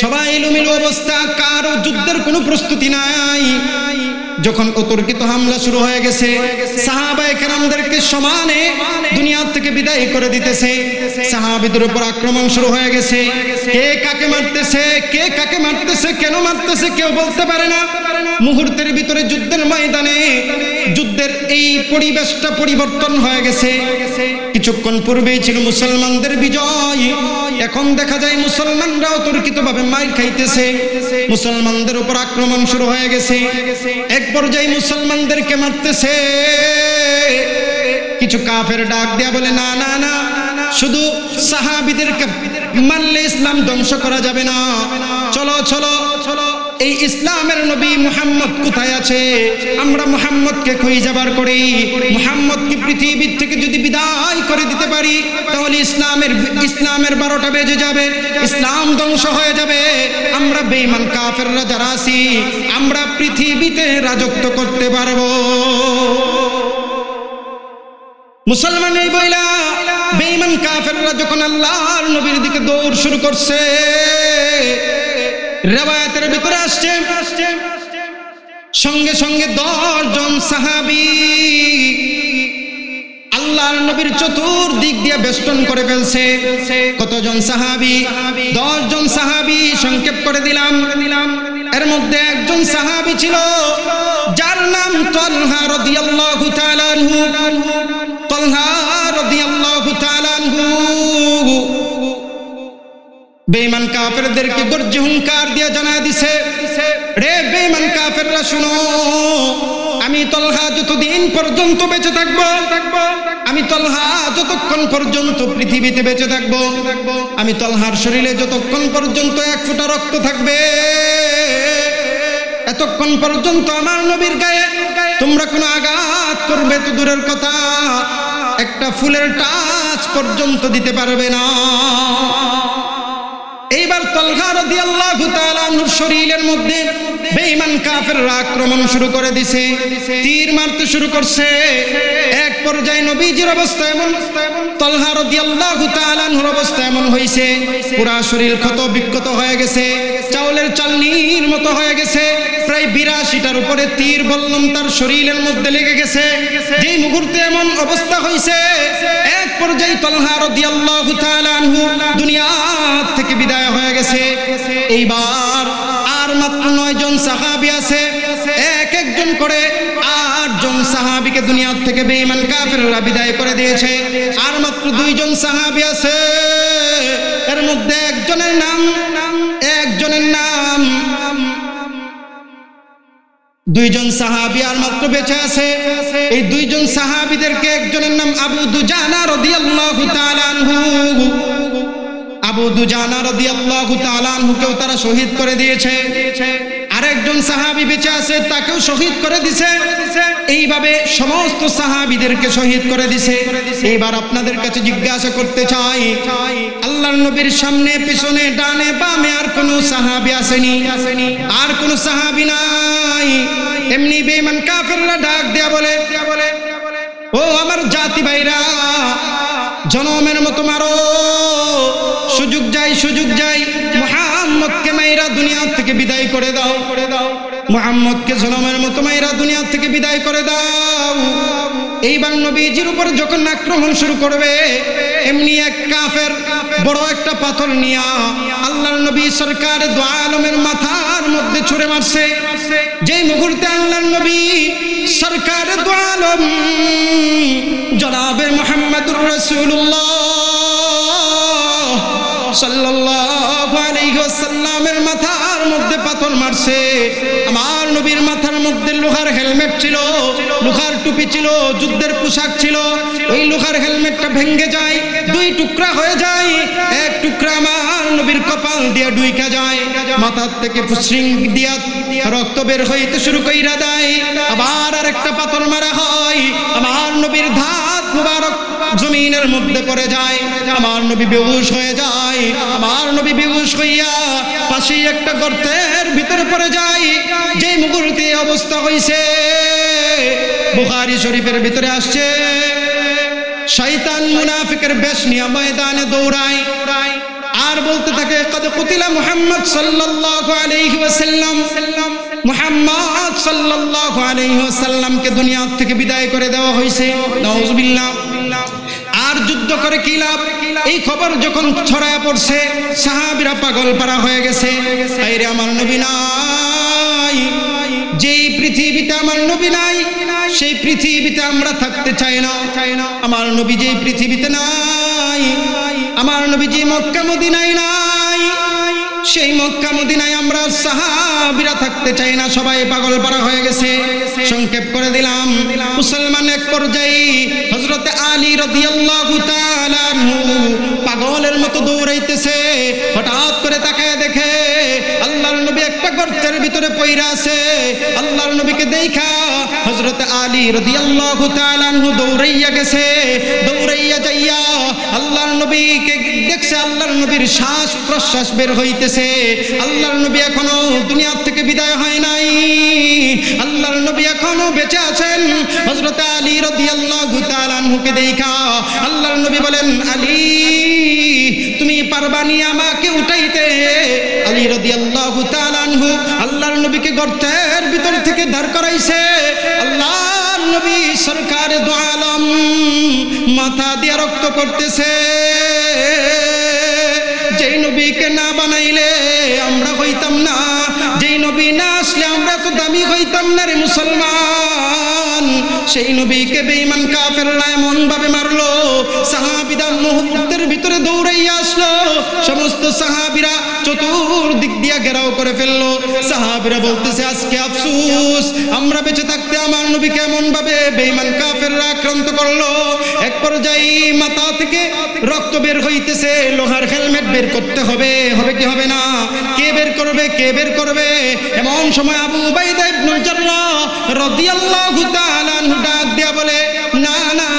সবাই এলোমেলু অবস্থা, কারো যুদ্ধের কোনো প্রস্তুতি নাই। যখন অতর্কিত হামলা শুরু হয়ে গেছে, সাহাবায়ে কেরামদেরকে সমানে দুনিয়া থেকে বিদায় করে দিতেছে। সাহাবীদের উপর আক্রমণ শুরু হয়ে গেছে। কে কাকে মারতেছে, কেন মারতেছে কেউ বলতে পারে না। মুহূর্তের ভিতরে যুদ্ধের ময়দানে যুদ্ধের এই পরিবেশটা পরিবর্তন হয়ে গেছে। কিছুক্ষণ পূর্বেই ছিল মুসলমানদের বিজয়, এখন দেখা যায় মুসলমানরা অতর্কিতভাবে মার খাইতেছে। মুসলমানদের উপর আক্রমণ শুরু হয়ে গেছে। এক পর্যায়ে মুসলমানদেরকে মারতেছে। কিছু কাফের ডাক দেয়া বলে, না না না, শুধু সাহাবীদেরকে মারলে ইসলাম ধ্বংস করা যাবে না। চলো চলো চলো, এই ইসলামের নবী মুহাম্মদ কোথায় আছে? আমরা মুহাম্মদকে খুঁজে বার করি। মুহাম্মদকে পৃথিবীর থেকে যদি বিদায় করে দিতে পারি, তাহলে ইসলামের 12টা বেজে যাবে, ইসলাম ধ্বংস হয়ে যাবে। আমরা বেঈমান কাফেররা যারা আছি, আমরা পৃথিবীতে রাজত্ব করতে পারবো। মুসলমান এই বইলা বেঈমান কাফেররা যখন আল্লাহর নবীর দিকে দৌড় শুরু করছে, রিওয়ায়াতের ভিতরে আসছে সঙ্গে সঙ্গে 10 জন সাহাবী আল্লাহর নবীর চতুর্দিক দিয়ে বেষ্টন করে ফেলছে। কতজন সাহাবী? 10 জন সাহাবী। সংক্ষেপ করে দিলাম। এর মধ্যে একজন সাহাবী ছিল যার নাম তালহা রাদিয়াল্লাহু তাআলা আনহু। তালহা রাদিয়াল্লাহু তাআলা আনহু বেঈমান কাফেরদেরকে গর্জে হুঙ্কার দিয়ে জানায় দিছে, রে বেঈমান কাফেররা শুনো, আমি তালহা যতদিন পর্যন্ত বেঁচে থাকবো, আমি তালহা যতক্ষণ পর্যন্ত পৃথিবীতে বেঁচে থাকবো, আমি তালহার শরীরে যতক্ষণ পর্যন্ত 1 ফোঁটা রক্ত থাকবে, এতক্ষণ পর্যন্ত আমার নবীর গায়ে তোমরা কোনো আঘাত করবে তো দূরের কথা, একটা ফুলের টাচ পর্যন্ত দিতে পারবে না। এইবার তালহা রাদিয়াল্লাহু তাআলা আনহুর শরীরের মধ্যে বেঈমান কাফেররা আক্রমণ শুরু করে দিছে, তীর মারতে শুরু করছে। এক পর্যায়ে নবীজির অবস্থা এমন, তালহা রাদিয়াল্লাহু তাআলা আনহুর অবস্থা এমন হইছে, পুরা শরীর ক্ষত বিক্ষত হয়ে গেছে, চাউলের চালনির মতো হয়ে গেছে। প্রায় 82টার উপরে তীর বললাম তার শরীরের মধ্যে লেগে গেছে। যেই মুহূর্তে এমন অবস্থা হইছে, এক পর্যায়ে তালহা রাদিয়াল্লাহু তাআলা আনহু দুনিয়া থেকে বিদায় হয়ে গেছে। এইবার আর মাত্র 9 জন সাহাবী আছে। এক একজন করে 8 জন সাহাবীকে দুনিয়া থেকে বেঈমান কাফেররা বিদায় করে দিয়েছে। আর মাত্র 2 জন সাহাবী আছে। এর মধ্যে একজনের নাম 2 জন সাহাবী আর মাত্র বেঁচে আছে। এই 2 জন সাহাবীদেরকে একজনের নাম আবু দুজানা রাদিয়াল্লাহু তাআলা আনহু। আবু দুজানা রাদিয়াল্লাহু তাআলা আনহুকেও তারা শহীদ করে দিয়েছে। আরেকজন সাহাবী বেঁচে আছে, তাকেও শহীদ করে দিয়েছে। এইভাবে সমস্ত সাহাবীদেরকে শহীদ করে দিয়েছে। এবার আপনাদের কাছে জিজ্ঞাসা করতে চাই, আল্লাহর নবীর সামনে পিছনে ডানে বামে আর কোন সাহাবী আসেনি? আর কোন সাহাবী নাই? এমনি বেঈমান কাফেররা ডাক দেয়া বলে, ও আমার জাতি ভাইরা, জনমের মতো মারো, সুযোগ যাই মুহাম্মদকে মাইরা দুনিয়া থেকে বিদায় করে দাও, মুহাম্মদকে জনমের মতো মাইরা দুনিয়া থেকে বিদায় করে দাও। এইবার নবীজির উপর যখন আক্রমণ শুরু করবে, এমনি এক কাফের বড় একটা পাথর নিয়া আল্লাহর নবী সরকার দু আলমের মাথার মধ্যে ছুঁড়ে মারছে। যেই মুহূর্তে আল্লাহর নবী সরকার দু আলম জনাবে মুহাম্মদুর রাসূলুল্লাহ সাল্লাল্লাহু আলাইহি ওয়াসাল্লামের মাথার মধ্যে পাথর মারছে, আমার নবীর মাথার মধ্যে লোহার হেলমেট ছিল, লোহার টুপি ছিল, যুদ্ধের পোশাক ছিল। ওই লোহার হেলমেটটা ভেঙে যায়, দুই টুকরা হয়ে যায়। এক টুকরা আমার নবীর কপাল দিয়ে ঢুইকা যায়, মাথার থেকে ফুসরিং দিয়া রক্ত বের হইতে শুরু কইরা দেয়। আবার আরেকটা পাথর মারা হয়, আমার নবীর দাঁত মুবারক জমিনের মধ্যে পড়ে যায়, আমার নবী বেহুশ হয়ে যায়। আমার নবী বেহুশ হইয়া পাশেই একটা গর্তের ভিতরে পড়ে যায়। যে মুহূর্তে অবস্থা হইছে, বুখারী শরীফের ভিতরে আসছে, শয়তান মুনাফিকের বেশ নিয়ে ময়দানে দৌড়ায় আর বলতে থাকে, কদ কুতিলা মুহাম্মদ সাল্লাল্লাহু আলাইহি ওয়াসাল্লাম, মুহাম্মদ সাল্লাল্লাহু আলাইহি ওয়াসাল্লামকে দুনিয়া থেকে বিদায় করে দেওয়া হয়েছে। নাউযুবিল্লাহ। আর যুদ্ধ করে কি লাভ? এই খবর যখন ছড়ায় পড়ছে, সাহাবীরা পাগল পারা হয়ে গেছে। আইরে আমার নবী নাই, যেই পৃথিবীতে আমার নবী নাই, সেই পৃথিবীতে আমরা থাকতে চাই না। আমার নবী যেই পৃথিবীতে নাই, আমার নবী যে মক্কা মদিনায় নাই, সেই মক্কা মদিনায় আমরা সাহাবীরা থাকতে চাই না। সবাই পাগল পারা হয়ে গেছে। সংক্ষেপ করে দিলাম, মুসলমান এক পর্যায়ে হযরত আলী রাদিয়াল্লাহু তাআলা আনহু পাগলের মতো দৌড়াইতেছে। হঠাৎ করে তাকায় দেখে আল্লাহর নবী একটা গর্তের ভিতরে পইরা আছে। আল্লাহর নবীকে দেখা হযরত আলী রাদিয়াল্লাহু তাআলা আনহু দৌড়াইয়া গেছে। দৌড়াইয়া যাইয়া আল্লাহর নবীকে দেখছে, আল্লাহর নবীর শ্বাস প্রশ্বাস বের হইতেছে। আল্লাহর নবী এখনো দুনিয়া থেকে বিদায় হয় নাই, আল্লাহর নবী এখনো বেঁচে আছেন। হযরত আলী রাদিয়াল্লাহু তাআলা আনহুকে দেখা আল্লাহর নবী বলেন, আলী তুমি পারবানি আমাকে উঠাইতে? আলী রাদিয়াল্লাহু তাআলা আনহু আল্লাহর নবীকে গর্তের ভিতর থেকে দাঁড় করাইছে। আল্লাহর নবী সরকার দু আলম মাথা দিয়ে রক্ত পড়তেছে। যেই নবীকে না বানাইলে আমরা হইতাম না, যেই নবী না আসলে আমরা তো দামি হইতাম না রে মুসলমান। সেই নবীকে বেঈমান কাফেররা এমন ভাবে মারলো, সাহাবীরা মুহূর্তের ভিতরে দৌড়াইয়া আসলো। সমস্ত সাহাবীরা চতুর্দিক দিয়া ঘেরাও করে ফেললো। সাহাবীরা বলতেছে, আজকে আফসোস, আমরা বেঁচে থাকতে আমার নবীকে এমন ভাবে বেঈমান কাফেররা আক্রান্ত করলো। এক পর্যায়ে মাথা থেকে রক্ত বের হইতেছে, লোহার হেলমেট বের করতে হবে, হবে কি হবে না? কে বের করবে, কে বের করবে? এমন সময় আবু উবাইদা ইবনুল জাররাহ রাদিয়াল্লাহু তাআলা আনহু ডাক দিয়া বলে, না না,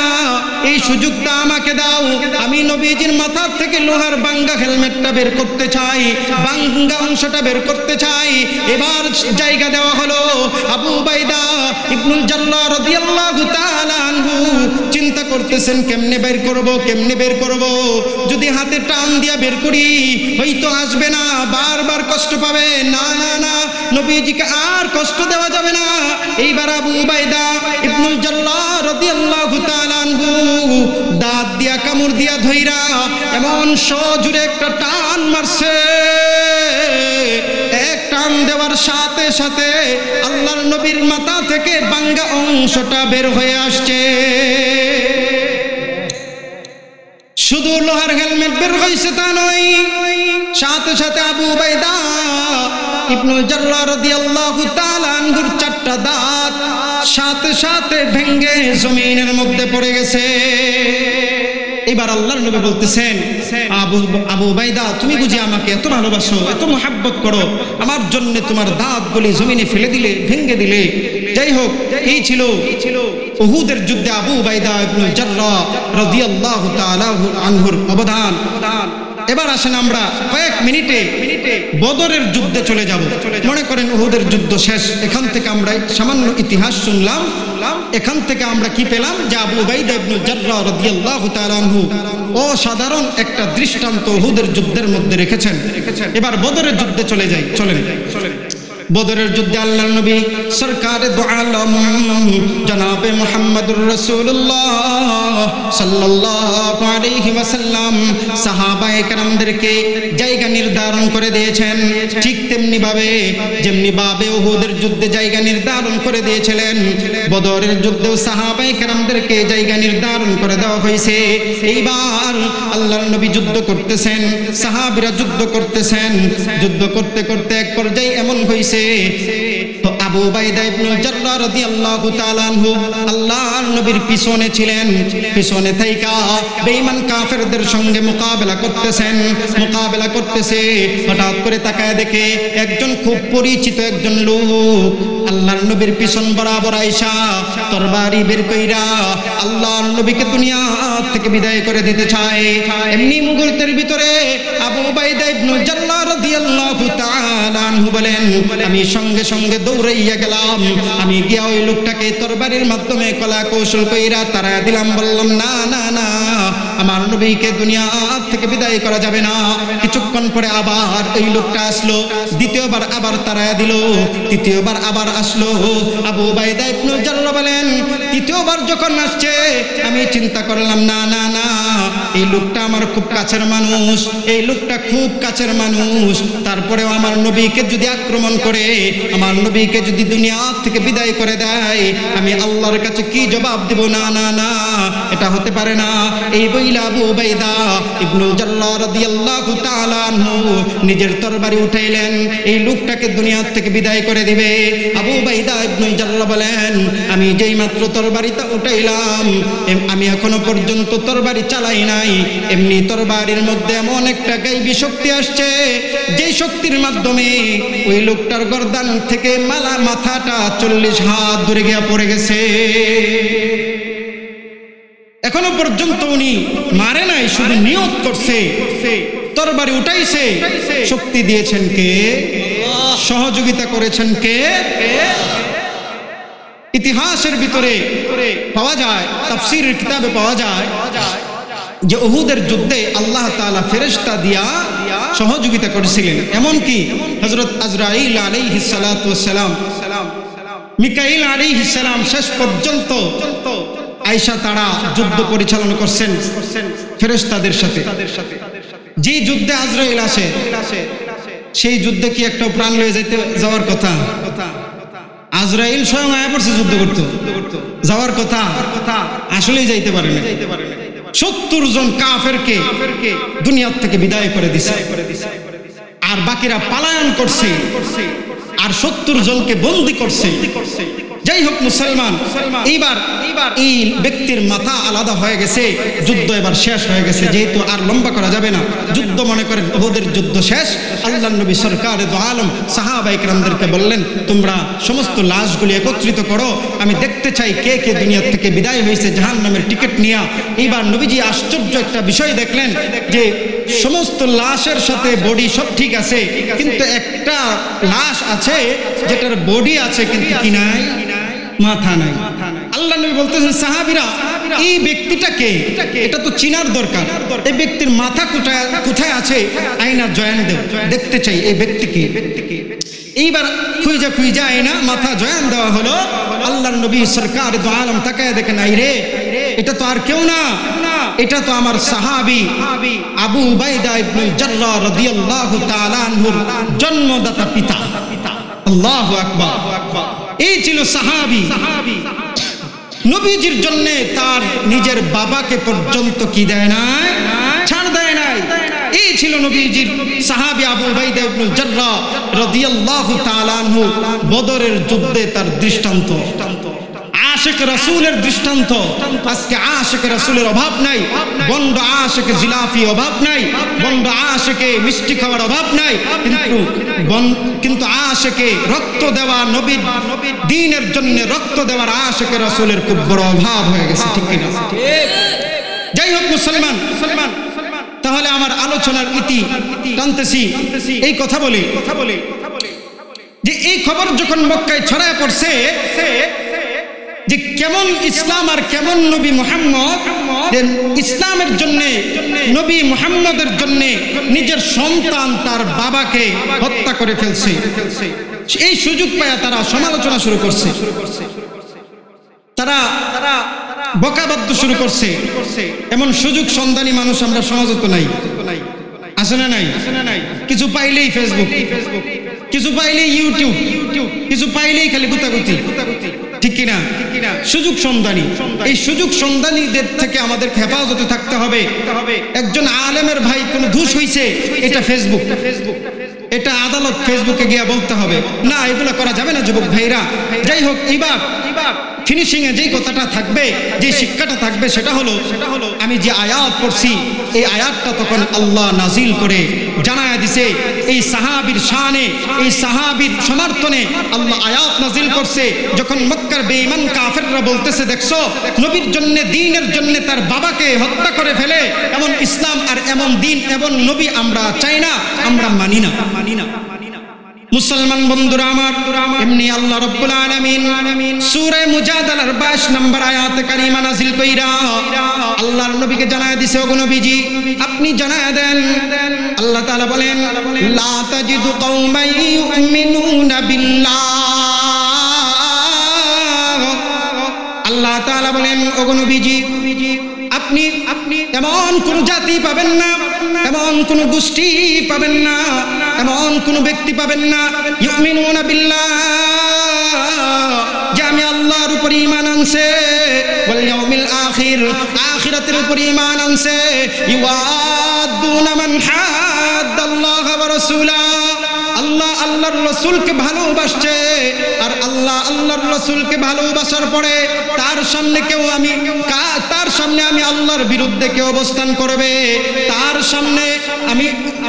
এই সুযোগটা আমাকে দাও, আমি নবীজির মাথা থেকে লোহার বাঙ্গা হেলমেটটা বের করতে চাই, বাঙ্গা অংশটা বের করতে চাই। এবার জায়গা দেওয়া হলো। আবু উবাইদা ইবনুল জাররাহ রাদিয়াল্লাহু তাআলা আনহু চিন্তা করতেছেন, কেমনে বের করব, কেমনে বের করব? যদি হাতে টান দিয়া বের করি হয়তো আসবে না, বারবার কষ্ট পাবে। না না না, নবীজিকে আর কষ্ট দেওয়া যাবে না। এইবার আবু উবাইদা ইবনুল জাররাহ রাদিয়াল্লাহু তাআলা আনহু দাঁত দিয়া কামড় দিয়া ধইরা এমন সজোরে একটা টান মারছে। এক টান দেওয়ার সাথে সাথে আল্লাহর নবীর মাথা থেকে বাঙ্গা অংশটা বের হয়ে আসছে। শুধু লোহার হেলমেট বের হইছে তা নয়, সাথে সাথে আবু উবাইদা ইবনুল জাররাহ রাদিয়াল্লাহু তাআলা আনহুর চারটা দাঁত সাথে সাথে ভেঙে জমিনের মধ্যে পড়ে গেছে। এবার আল্লাহর নবী বলতেছেন, আবু উবাইদা, তুমি বুঝি আমাকে এত ভালোবাসো, এত মুহাব্বত করো, আমার জন্য তোমার দাঁতগুলি জমিনে ফেলে দিলে, ভেঙে দিলে। যাই হোক, এই ছিল উহুদের যুদ্ধে আবু উবাইদা ইবনুল জাররাহ রাদিয়াল্লাহু তাআলা আনহুর অবদান। এবার আসেন আমরা কয়েক মিনিটে বদরের যুদ্ধে চলে যাব। মনে করেন উহুদের যুদ্ধ শেষ, এখান থেকে আমরা সামান্য ইতিহাস শুনলাম, এখান থেকে আমরা কি পেলাম যে আবু উবাইদা ইবনুল জাররাহ রাদিয়াল্লাহু তাআলা আনহু অসাধারণ একটা দৃষ্টান্ত উহুদের যুদ্ধের মধ্যে রেখেছেন। এবার বদরের যুদ্ধে চলে যাই, চলেন। বদরের যুদ্ধে আল্লাহর নবী সরকারে দু আলম জনাবে মুহাম্মদুর রাসূলুল্লাহ সাল্লাল্লাহু আলাইহি ওয়াসাল্লাম সাহাবায়ে কেরামদেরকে জায়গা নির্ধারণ করে দিয়েছেন। ঠিক তেমনি ভাবে যেমনি ভাবে উহুদের যুদ্ধে জায়গা নির্ধারণ করে দিয়েছিলেন, বদরের যুদ্ধেও সাহাবায়ে কেরামদেরকে জায়গা নির্ধারণ করে দেওয়া হয়েছে। এইবার আল্লাহর নবী যুদ্ধ করতেছেন, সাহাবীরা যুদ্ধ করতেছেন। যুদ্ধ করতে করতে এক পর্যায়ে এমন হয়েছে তো আবু উবাইদা ইবনুল জাররাহ রাদিয়াল্লাহু তাআলা আনহু আল্লাহর নবীর পিছনে ছিলেন, পিছনে থাইকা বেঈমান কাফেরদের সঙ্গে মোকাবেলা করতেছে। হঠাৎ করে তাকায় দেখে একজন খুব পরিচিত একজন লোক আল্লাহর নবীর পিছন বরাবর আইসা তরবারি বের কইরা আল্লাহর নবীকে দুনিয়া থেকে বিদায় করে দিতে চায়। এমনি মুহূর্তের ভিতরে আবু উবাইদা ইবনুল জাররাহ রাদিয়াল্লাহু তাআলা আনহু বলেন, আমি সঙ্গে সঙ্গে দৌড়াইয়া গেলাম, আমি গিয়া ওই লোকটাকে তরবারির মাধ্যমে কলা কৌশল কইরা তাড়ায়া দিলাম। বললাম, না না না, আমার নবীকে দুনিয়া থেকে বিদায় করা যাবে না। কিছুক্ষণ পরে আবার এই লোকটা আসলো, দ্বিতীয়বার আবার তাড়ায়া দিল, তৃতীয়বার আবার আসলো। আবু উবাইদা ইবনুল জাররাহ বলেন, তৃতীয়বার যখন আসছে আমি চিন্তা করলাম, না না না, এই লোকটা আমার খুব কাছের মানুষ, এই লোকটা খুব কাছের মানুষ। তারপরেও আমার নবীকে যদি আক্রমণ করে, আমার নবীকে যদি দুনিয়া থেকে বিদায় করে দেয়, আমি আল্লাহর কাছে কি জবাব দেব? না না না, এটা হতে পারে না। এই বইলা আবু উবাইদা ইবনুল জাররাহ রাদিয়াল্লাহু তাআলা আনহু নিজের তরবারি উঠাইলেন, এই লোকটাকে দুনিয়া থেকে বিদায় করে দিবে। আবু উবাইদা ইবনুল জাররাহ বলেন, আমি যেই মাত্র তরবারিটা উঠাইলাম, আমি এখনো পর্যন্ত তরবারি চালাই নাই, এমনি তরবারির মধ্যে এমন একটা গায়বী শক্তি আসছে, যেই শক্তির মাধ্যমে ওই লোকটার গর্দান থেকে মাথাটা 40 হাত দূরে গিয়ে পড়ে গেছে। এখনো পর্যন্ত উনি মারে নাই, শুধু নিয়ত করছে, তরবারি উঠাইছে। শক্তি দিয়েছেন কে? সহযোগিতা করেছেন কে? ইতিহাসের ভিতরে পাওয়া যায়, তাফসীরের কিতাবে পাওয়া যায় যে উহুদের যুদ্ধে আল্লাহ তাআলা ফেরেশতা দিয়া সহযোগিতা করেছিলেন। এমনকি হযরত আজরাইল আলাইহিস সালাতু ওয়াস সালাম, মিকাইল আলাইহিস সালাম শেষ পর্যন্ত আয়েশা তারা যুদ্ধ পরিচালনা করছেন ফেরেশতাদের সাথে। যে যুদ্ধে আজরাইল আসে, সেই যুদ্ধে কি একটা প্রাণ লয়ে যাওয়ার কথা? আজরাইল স্বয়ং আয়া পড়ছে যুদ্ধ করতে, যাওয়ার কথা, আসলেই যাইতে পারে না। 70 জন কাফেরকে দুনিয়া থেকে বিদায় করে দিছে, আর বাকিরা পলায়ন করছে, আর 70 জনকে বন্দী করছে। যাই হোক মুসলমান, এইবার এই ব্যক্তির মাথা আলাদা হয়ে গেছে, যুদ্ধ এবার শেষ হয়ে গেছে। যেহেতু আর লম্বা করা যাবে না, যুদ্ধ মনে করেন উহুদের যুদ্ধ শেষ। আল্লাহর নবী সরকারে দু আলম সাহাবায়ে কেরামদেরকে বললেন, তোমরা সমস্ত লাশগুলি একত্রিত করো, আমি দেখতে চাই কে কে দুনিয়া থেকে বিদায় হয়েছে জাহান্নামের টিকিট নিয়ে। এইবার নবীজি আশ্চর্য একটা বিষয় দেখলেন যে সমস্ত লাশের সাথে বডি সব ঠিক আছে, কিন্তু একটা লাশ আছে যেটার বডি আছে কিন্তু কি নাই, মাথা নাই। আল্লাহ নবী বলতেছেন, সাহাবীরা এই ব্যক্তিটাকে, এটা তো চিনার দরকার, এই ব্যক্তির মাথা কোথায় আছে, আয়না জয়ান দেও, দেখতে চাই এই ব্যক্তিকে। এইবার খুঁজা আয়না মাথা জয়ান দেওয়া হলো। আল্লাহর নবী সরকার দু আলম তাকায় দেখেন, নাই রে, এটা তো আর কেউ না, এটা তো আমার সাহাবী আবু উবাইদা ইবনুল জাররাহ রাদিয়াল্লাহু তাআলা আনহুর জন্মদাতা পিতা। আল্লাহু আকবার। এই ছিল সাহাবী। নবীজির জন্য তার নিজের বাবাকে পর্যন্ত কি দেয় নাই, ছাড় দেয় নাই। এই ছিল নবীজির সাহাবী আবু উবাইদা ইবনুল জাররাহ রাদিয়াল্লাহু তাআলা আনহু। বদরের যুদ্ধে তার দৃষ্টান্ত, আশিক রাসূলের দৃষ্টান্ত। আজকে আশিক রাসূলের অভাব নাই, বন্ড আশিকে জিলাফি অভাব নাই, বন্ড আশিকে মিষ্টি খাওয়ার অভাব নাই, কিন্তু আশিকে রক্ত দেওয়া, নবীর দ্বীনের জন্য রক্ত দেওয়ার আশিকে রাসূলের খুব বড় অভাব হয়ে গেছে, ঠিক কিনা? যাই হোক মুসলমান, তাহলে আমার আলোচনার ইতি টানতেছি এই কথা বলি যে এই খবর যখন মক্কায় ছড়ায় পড়ছে যে কেমন ইসলাম আর কেমন নবী মুহাম্মদ, ইসলামের জন্য নবী মুহাম্মদের জন্য নিজের সন্তান তার বাবাকে হত্যা করে ফেলছে, এই সুযোগ পায় তারা সমালোচনা শুরু করছে, তারা বকাবাদ্য শুরু করছে। এমন সুযোগ সন্ধানী মানুষ আমরা সমাজে তো নাই, আছে না নাই? কিছু পাইলেই ফেসবুক, কিছু পাইলেই ইউটিউব, কিছু পাইলেই খালি গুতাগুতি, ঠিক কিনা? সুযোগ সন্ধানী, এই সুযোগ সন্ধানীদের থেকে আমাদের হেফাজতে থাকতে হবে। একজন আলেমের ভাই কোনো দোষ হইছে, এটা ফেসবুক, এটা আদালত, ফেসবুকে গিয়ে বলতে হবে না, এগুলো করা যাবে না যুবক ভাইরা। যাই হোক, এইবার ফিনিশিং এ যেই কথাটা থাকবে, যে শিক্ষাটা থাকবে, সেটা হলো আমি যে আয়াত পড়ছি, এই আয়াতটা তখন আল্লাহ নাজিল করে জানায়া দিছে এই সাহাবীর শানে, এই সাহাবীর সমর্থনে আল্লাহ আয়াত নাজিল করছে। যখন মক্কার বেঈমান কাফেররা বলতেছে, দেখছো নবীর জন্য, দ্বীনের জন্য তার বাবাকে হত্যা করে ফেলে, এমন ইসলাম আর এমন দ্বীন, এমন নবী আমরা চাই না, আমরা মানি না। মুসলমান বন্ধুরা আমার, এমনি আল্লাহ রাব্বুল আলামিন সূরা মুজাদালার 22 নম্বর আয়াতে কারিমা নাযিল কইরা আল্লাহর নবীকে জানায় দিছে, ওগো নবীজি আপনি জানায় দেন। আল্লাহ তাআলা বলেন, লা তাজিদু কওমান ইউমিনুনা বিল্লাহ। আল্লাহ তাআলা বলেন, ওগো নবীজি আপনি এমন কোন জাতি পাবেন না, এমন কোন গোষ্ঠী পাবেন না, এমন কোন ব্যক্তি পাবেন না, ইউমিনুনা বিল্লাহ, যে আমি আল্লাহর উপর ঈমান আনছে, ওয়াল ইয়াউমিল আখির, আখিরাতের উপর ঈমান আনছে, ইউআদুনা মান হাদ্দাল্লাহ ওয়া রাসূলা, আল্লাহ আল্লাহর রাসূলকে ভালোবাসছে, আর আল্লাহ আল্লাহর রাসূলকে ভালোবাসার পরে তার সামনে আমি আল্লাহর বিরুদ্ধে কেউ অবস্থান করবে, তার সামনে আমি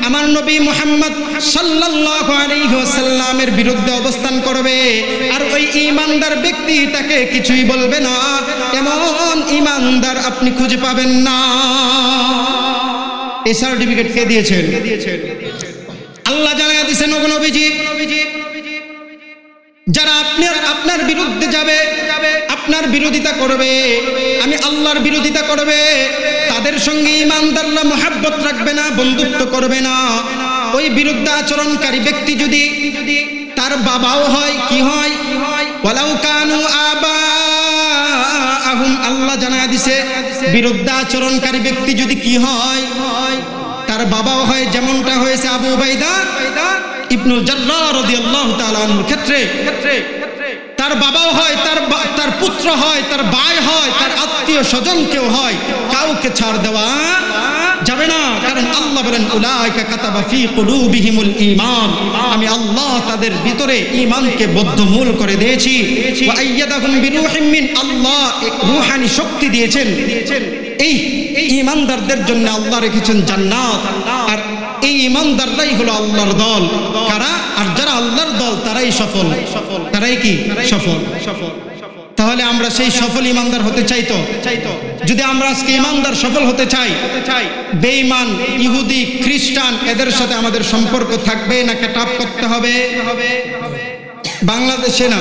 আমার নবী মুহাম্মদ সাল্লাল্লাহু আলাইহি ওয়াসাল্লামের বিরুদ্ধে অবস্থান করবে, আর ওই ঈমানদার ব্যক্তি তাকে কিছুই বলবে না, এমন ঈমানদার আপনি খুঁজে পাবেন না। এই সার্টিফিকেট কে দিয়েছেন? আল্লাহ জানায়া দিয়েছেন, ওগো নবীজি যারা আপনার বিরুদ্ধে যাবে, আপনার বিরোধিতা করবে, আমি আল্লাহর বিরোধিতা করবে, তাদের সঙ্গে ঈমানদাররা মহব্বত রাখবে না, বন্ধুত্ব করবে না। ওই বিরুদ্ধে আচরণকারী ব্যক্তি যদি তার বাবাও হয়, কি হয়, ওয়ালাউ কানু আবাআহুম, আল্লাহ জানায়া দিছে বিরুদ্ধে আচরণকারী ব্যক্তি যদি কি হয়, তার বাবাও হয়, যেমনটা হয়েছে আবু উবাইদা ইবনুল জাররাহ রাদিয়াল্লাহু তাআলা আনহুর ক্ষেত্রে, তার বাবাও হয়, তার পুত্র হয়, তার ভাই হয়, তার আত্মীয় স্বজন কেউ হয়, কাউকে ছাড় দেওয়া যাবে না। কারণ আল্লাহ বলেন, উলাইকা কাতাবা ফি কুলুবিহিমুল ঈমান, আমি আল্লাহ তাদের ভিতরে ঈমানকে বদ্ধমূল করে দিয়েছি। ওয়া আইয়াদাহুম বিরূহিম মিন, আল্লাহ এক রূহানি শক্তি দিয়েছেন। এই ঈমানদারদের জন্য আল্লাহ রেখেছেন জান্নাত, আর এই ঈমানদাররাই হলো আল্লাহর দল। কারা? আর যারা আল্লাহর দল তারাই সফল, তারাই কি সফল। তাহলে আমরা সেই সফল ঈমানদার হতে চাই তো? যদি আমরা আজকে ঈমানদার সফল হতে চাই, বেঈমান ইহুদি খ্রিস্টান এদের সাথে আমাদের সম্পর্ক থাকবে না কাটাপ করতে হবে? বাংলাদেশে না,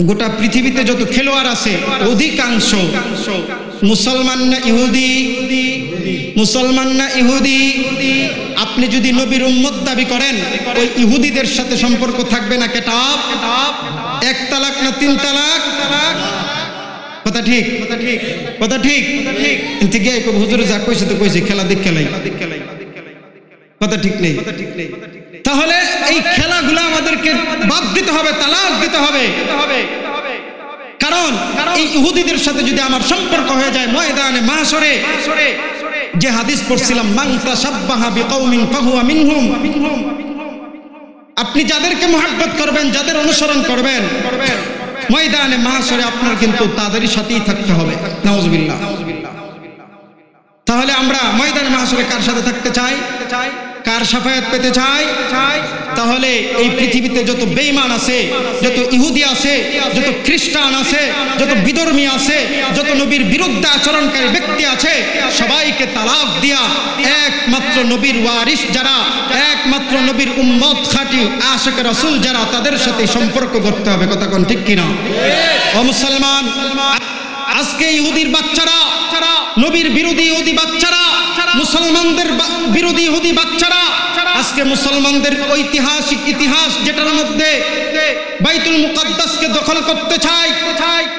গোটা পৃথিবীতে যত খেলোয়াড় আছে অধিকাংশ মুসলমান না ইহুদি, মুসলমান না ইহুদি। আপনি যদি নবীর উম্মত দাবি করেন, ওই ইহুদিদের সাথে সম্পর্ক থাকবে না কেটাপ, এক তালাক না তিন তালাক, কথা ঠিক, কথা ঠিক। কিন্তু গিয়ে হুজুর যা কইছে তো কইছে, খেলা দিক খেলাই, কথা ঠিক নেই। তাহলে এই খেলাগুলো আমাদেরকে বাদ দিতে হবে, তালাক দিতে হবে। কারণ এই ইহুদিদের সাথে যদি আমার সম্পর্ক হয়ে যায় ময়দানে মাহশরে, যে হাদিস পড়ছিলাম, মান তাশাব্বাহা বিকওমিন ফাহুয়া মিনহুম, আপনি যাদেরকে মহব্বত করবেন, যাদের অনুসরণ করবেন, ময়দানে মাহশরে আপনার কিন্তু তাদেরই সাথেই থাকতে হবে। নাউজুবিল্লাহ। তাহলে আমরা ময়দানে মাহশরে কার সাথে থাকতে চাই? কার শাফায়াত পেতে চায়? তাহলে এই পৃথিবীতে যত বেঈমান আছে, যত ইহুদি আছে, যত খ্রিস্টান আছে, যত বিধর্মী আছে, যত নবীর বিরুদ্ধে আচরণকারী ব্যক্তি আছে, সবাইকে তালাক দিয়া একমাত্র নবীর ওয়ারিস যারা, একমাত্র নবীর উম্মত খাঁটি আশিক রাসূল যারা, তাদের সাথে সম্পর্ক করতে হবে। কথা কোন ঠিক কিনা? ও মুসলমান, আজকে ইহুদির বাচ্চারা, নবীর বিরোধী ইহুদি বাচ্চারা, মুসলমানদের বিরোধী ইহুদি বাচ্চারা আজকে মুসলমানদের ঐতিহাসিক ইতিহাস যেটার মধ্যে বাইতুল মুকাদ্দাসকে দখল করতে চায়।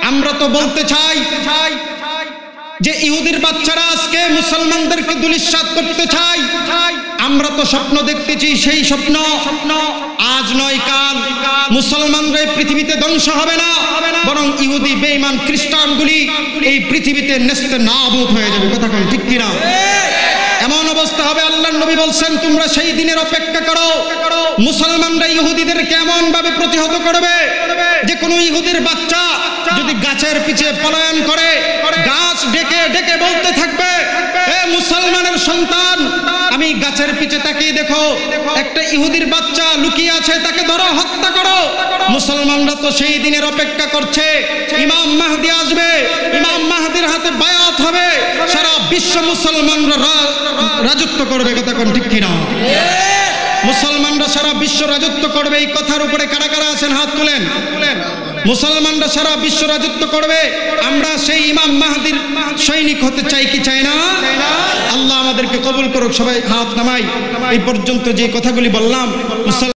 আমরা তো বলতে চাই যে ইহুদির বাচ্চারা আজকে মুসলমানদেরকে দুলিশাত করতে চায়। আমরা তো স্বপ্ন দেখতেছি, সেই স্বপ্ন আজ নয় কাল মুসলমানরা এই পৃথিবীতে ধ্বংস হবে না, বরং ইহুদি বেঈমান খ্রিস্টানগুলি এই পৃথিবীতে নেস্তে নাবুদ হয়ে যাবে। কথা কোন ঠিক কিনা? এমন অবস্থা হবে, আল্লাহর নবী বলছেন তোমরা সেই দিনের অপেক্ষা করো মুসলমানরা ইহুদিদেরকে এমন ভাবে প্রতিহত করবে যে কোনো ইহুদির বাচ্চা যদি গাছের পিছে পলায়ন করে, গাছ ডেকে ডেকে বলতে থাকবে, এ মুসলমানের সন্তান, আমি গাছের পিছে তাকিয়ে দেখো একটা ইহুদির বাচ্চা লুকিয়ে আছে, তাকে ধরো, হত্যা করো। মুসলমানরা তো সেই দিনের অপেক্ষা করছে, ইমাম মাহদি আসবে, ইমাম মাহদির হাতে বায়াত হবে, সারা বিশ্ব মুসলমানরা রাজত্ব করবে। কথা কোন ঠিক কিনা? মুসলমানরা সারা বিশ্ব রাজত্ব করবে, এই কথার উপরে কারা কারা আছেন হাত তুলেন। মুসলমানরা সারা বিশ্ব রাজত্ব করবে, আমরা সেই ইমাম মাহদির সৈনিক হতে চাই কি চাই না? আল্লাহ আমাদেরকে কবুল করুক। সবাই হাত নামাই। এই পর্যন্ত যে কথাগুলি বললাম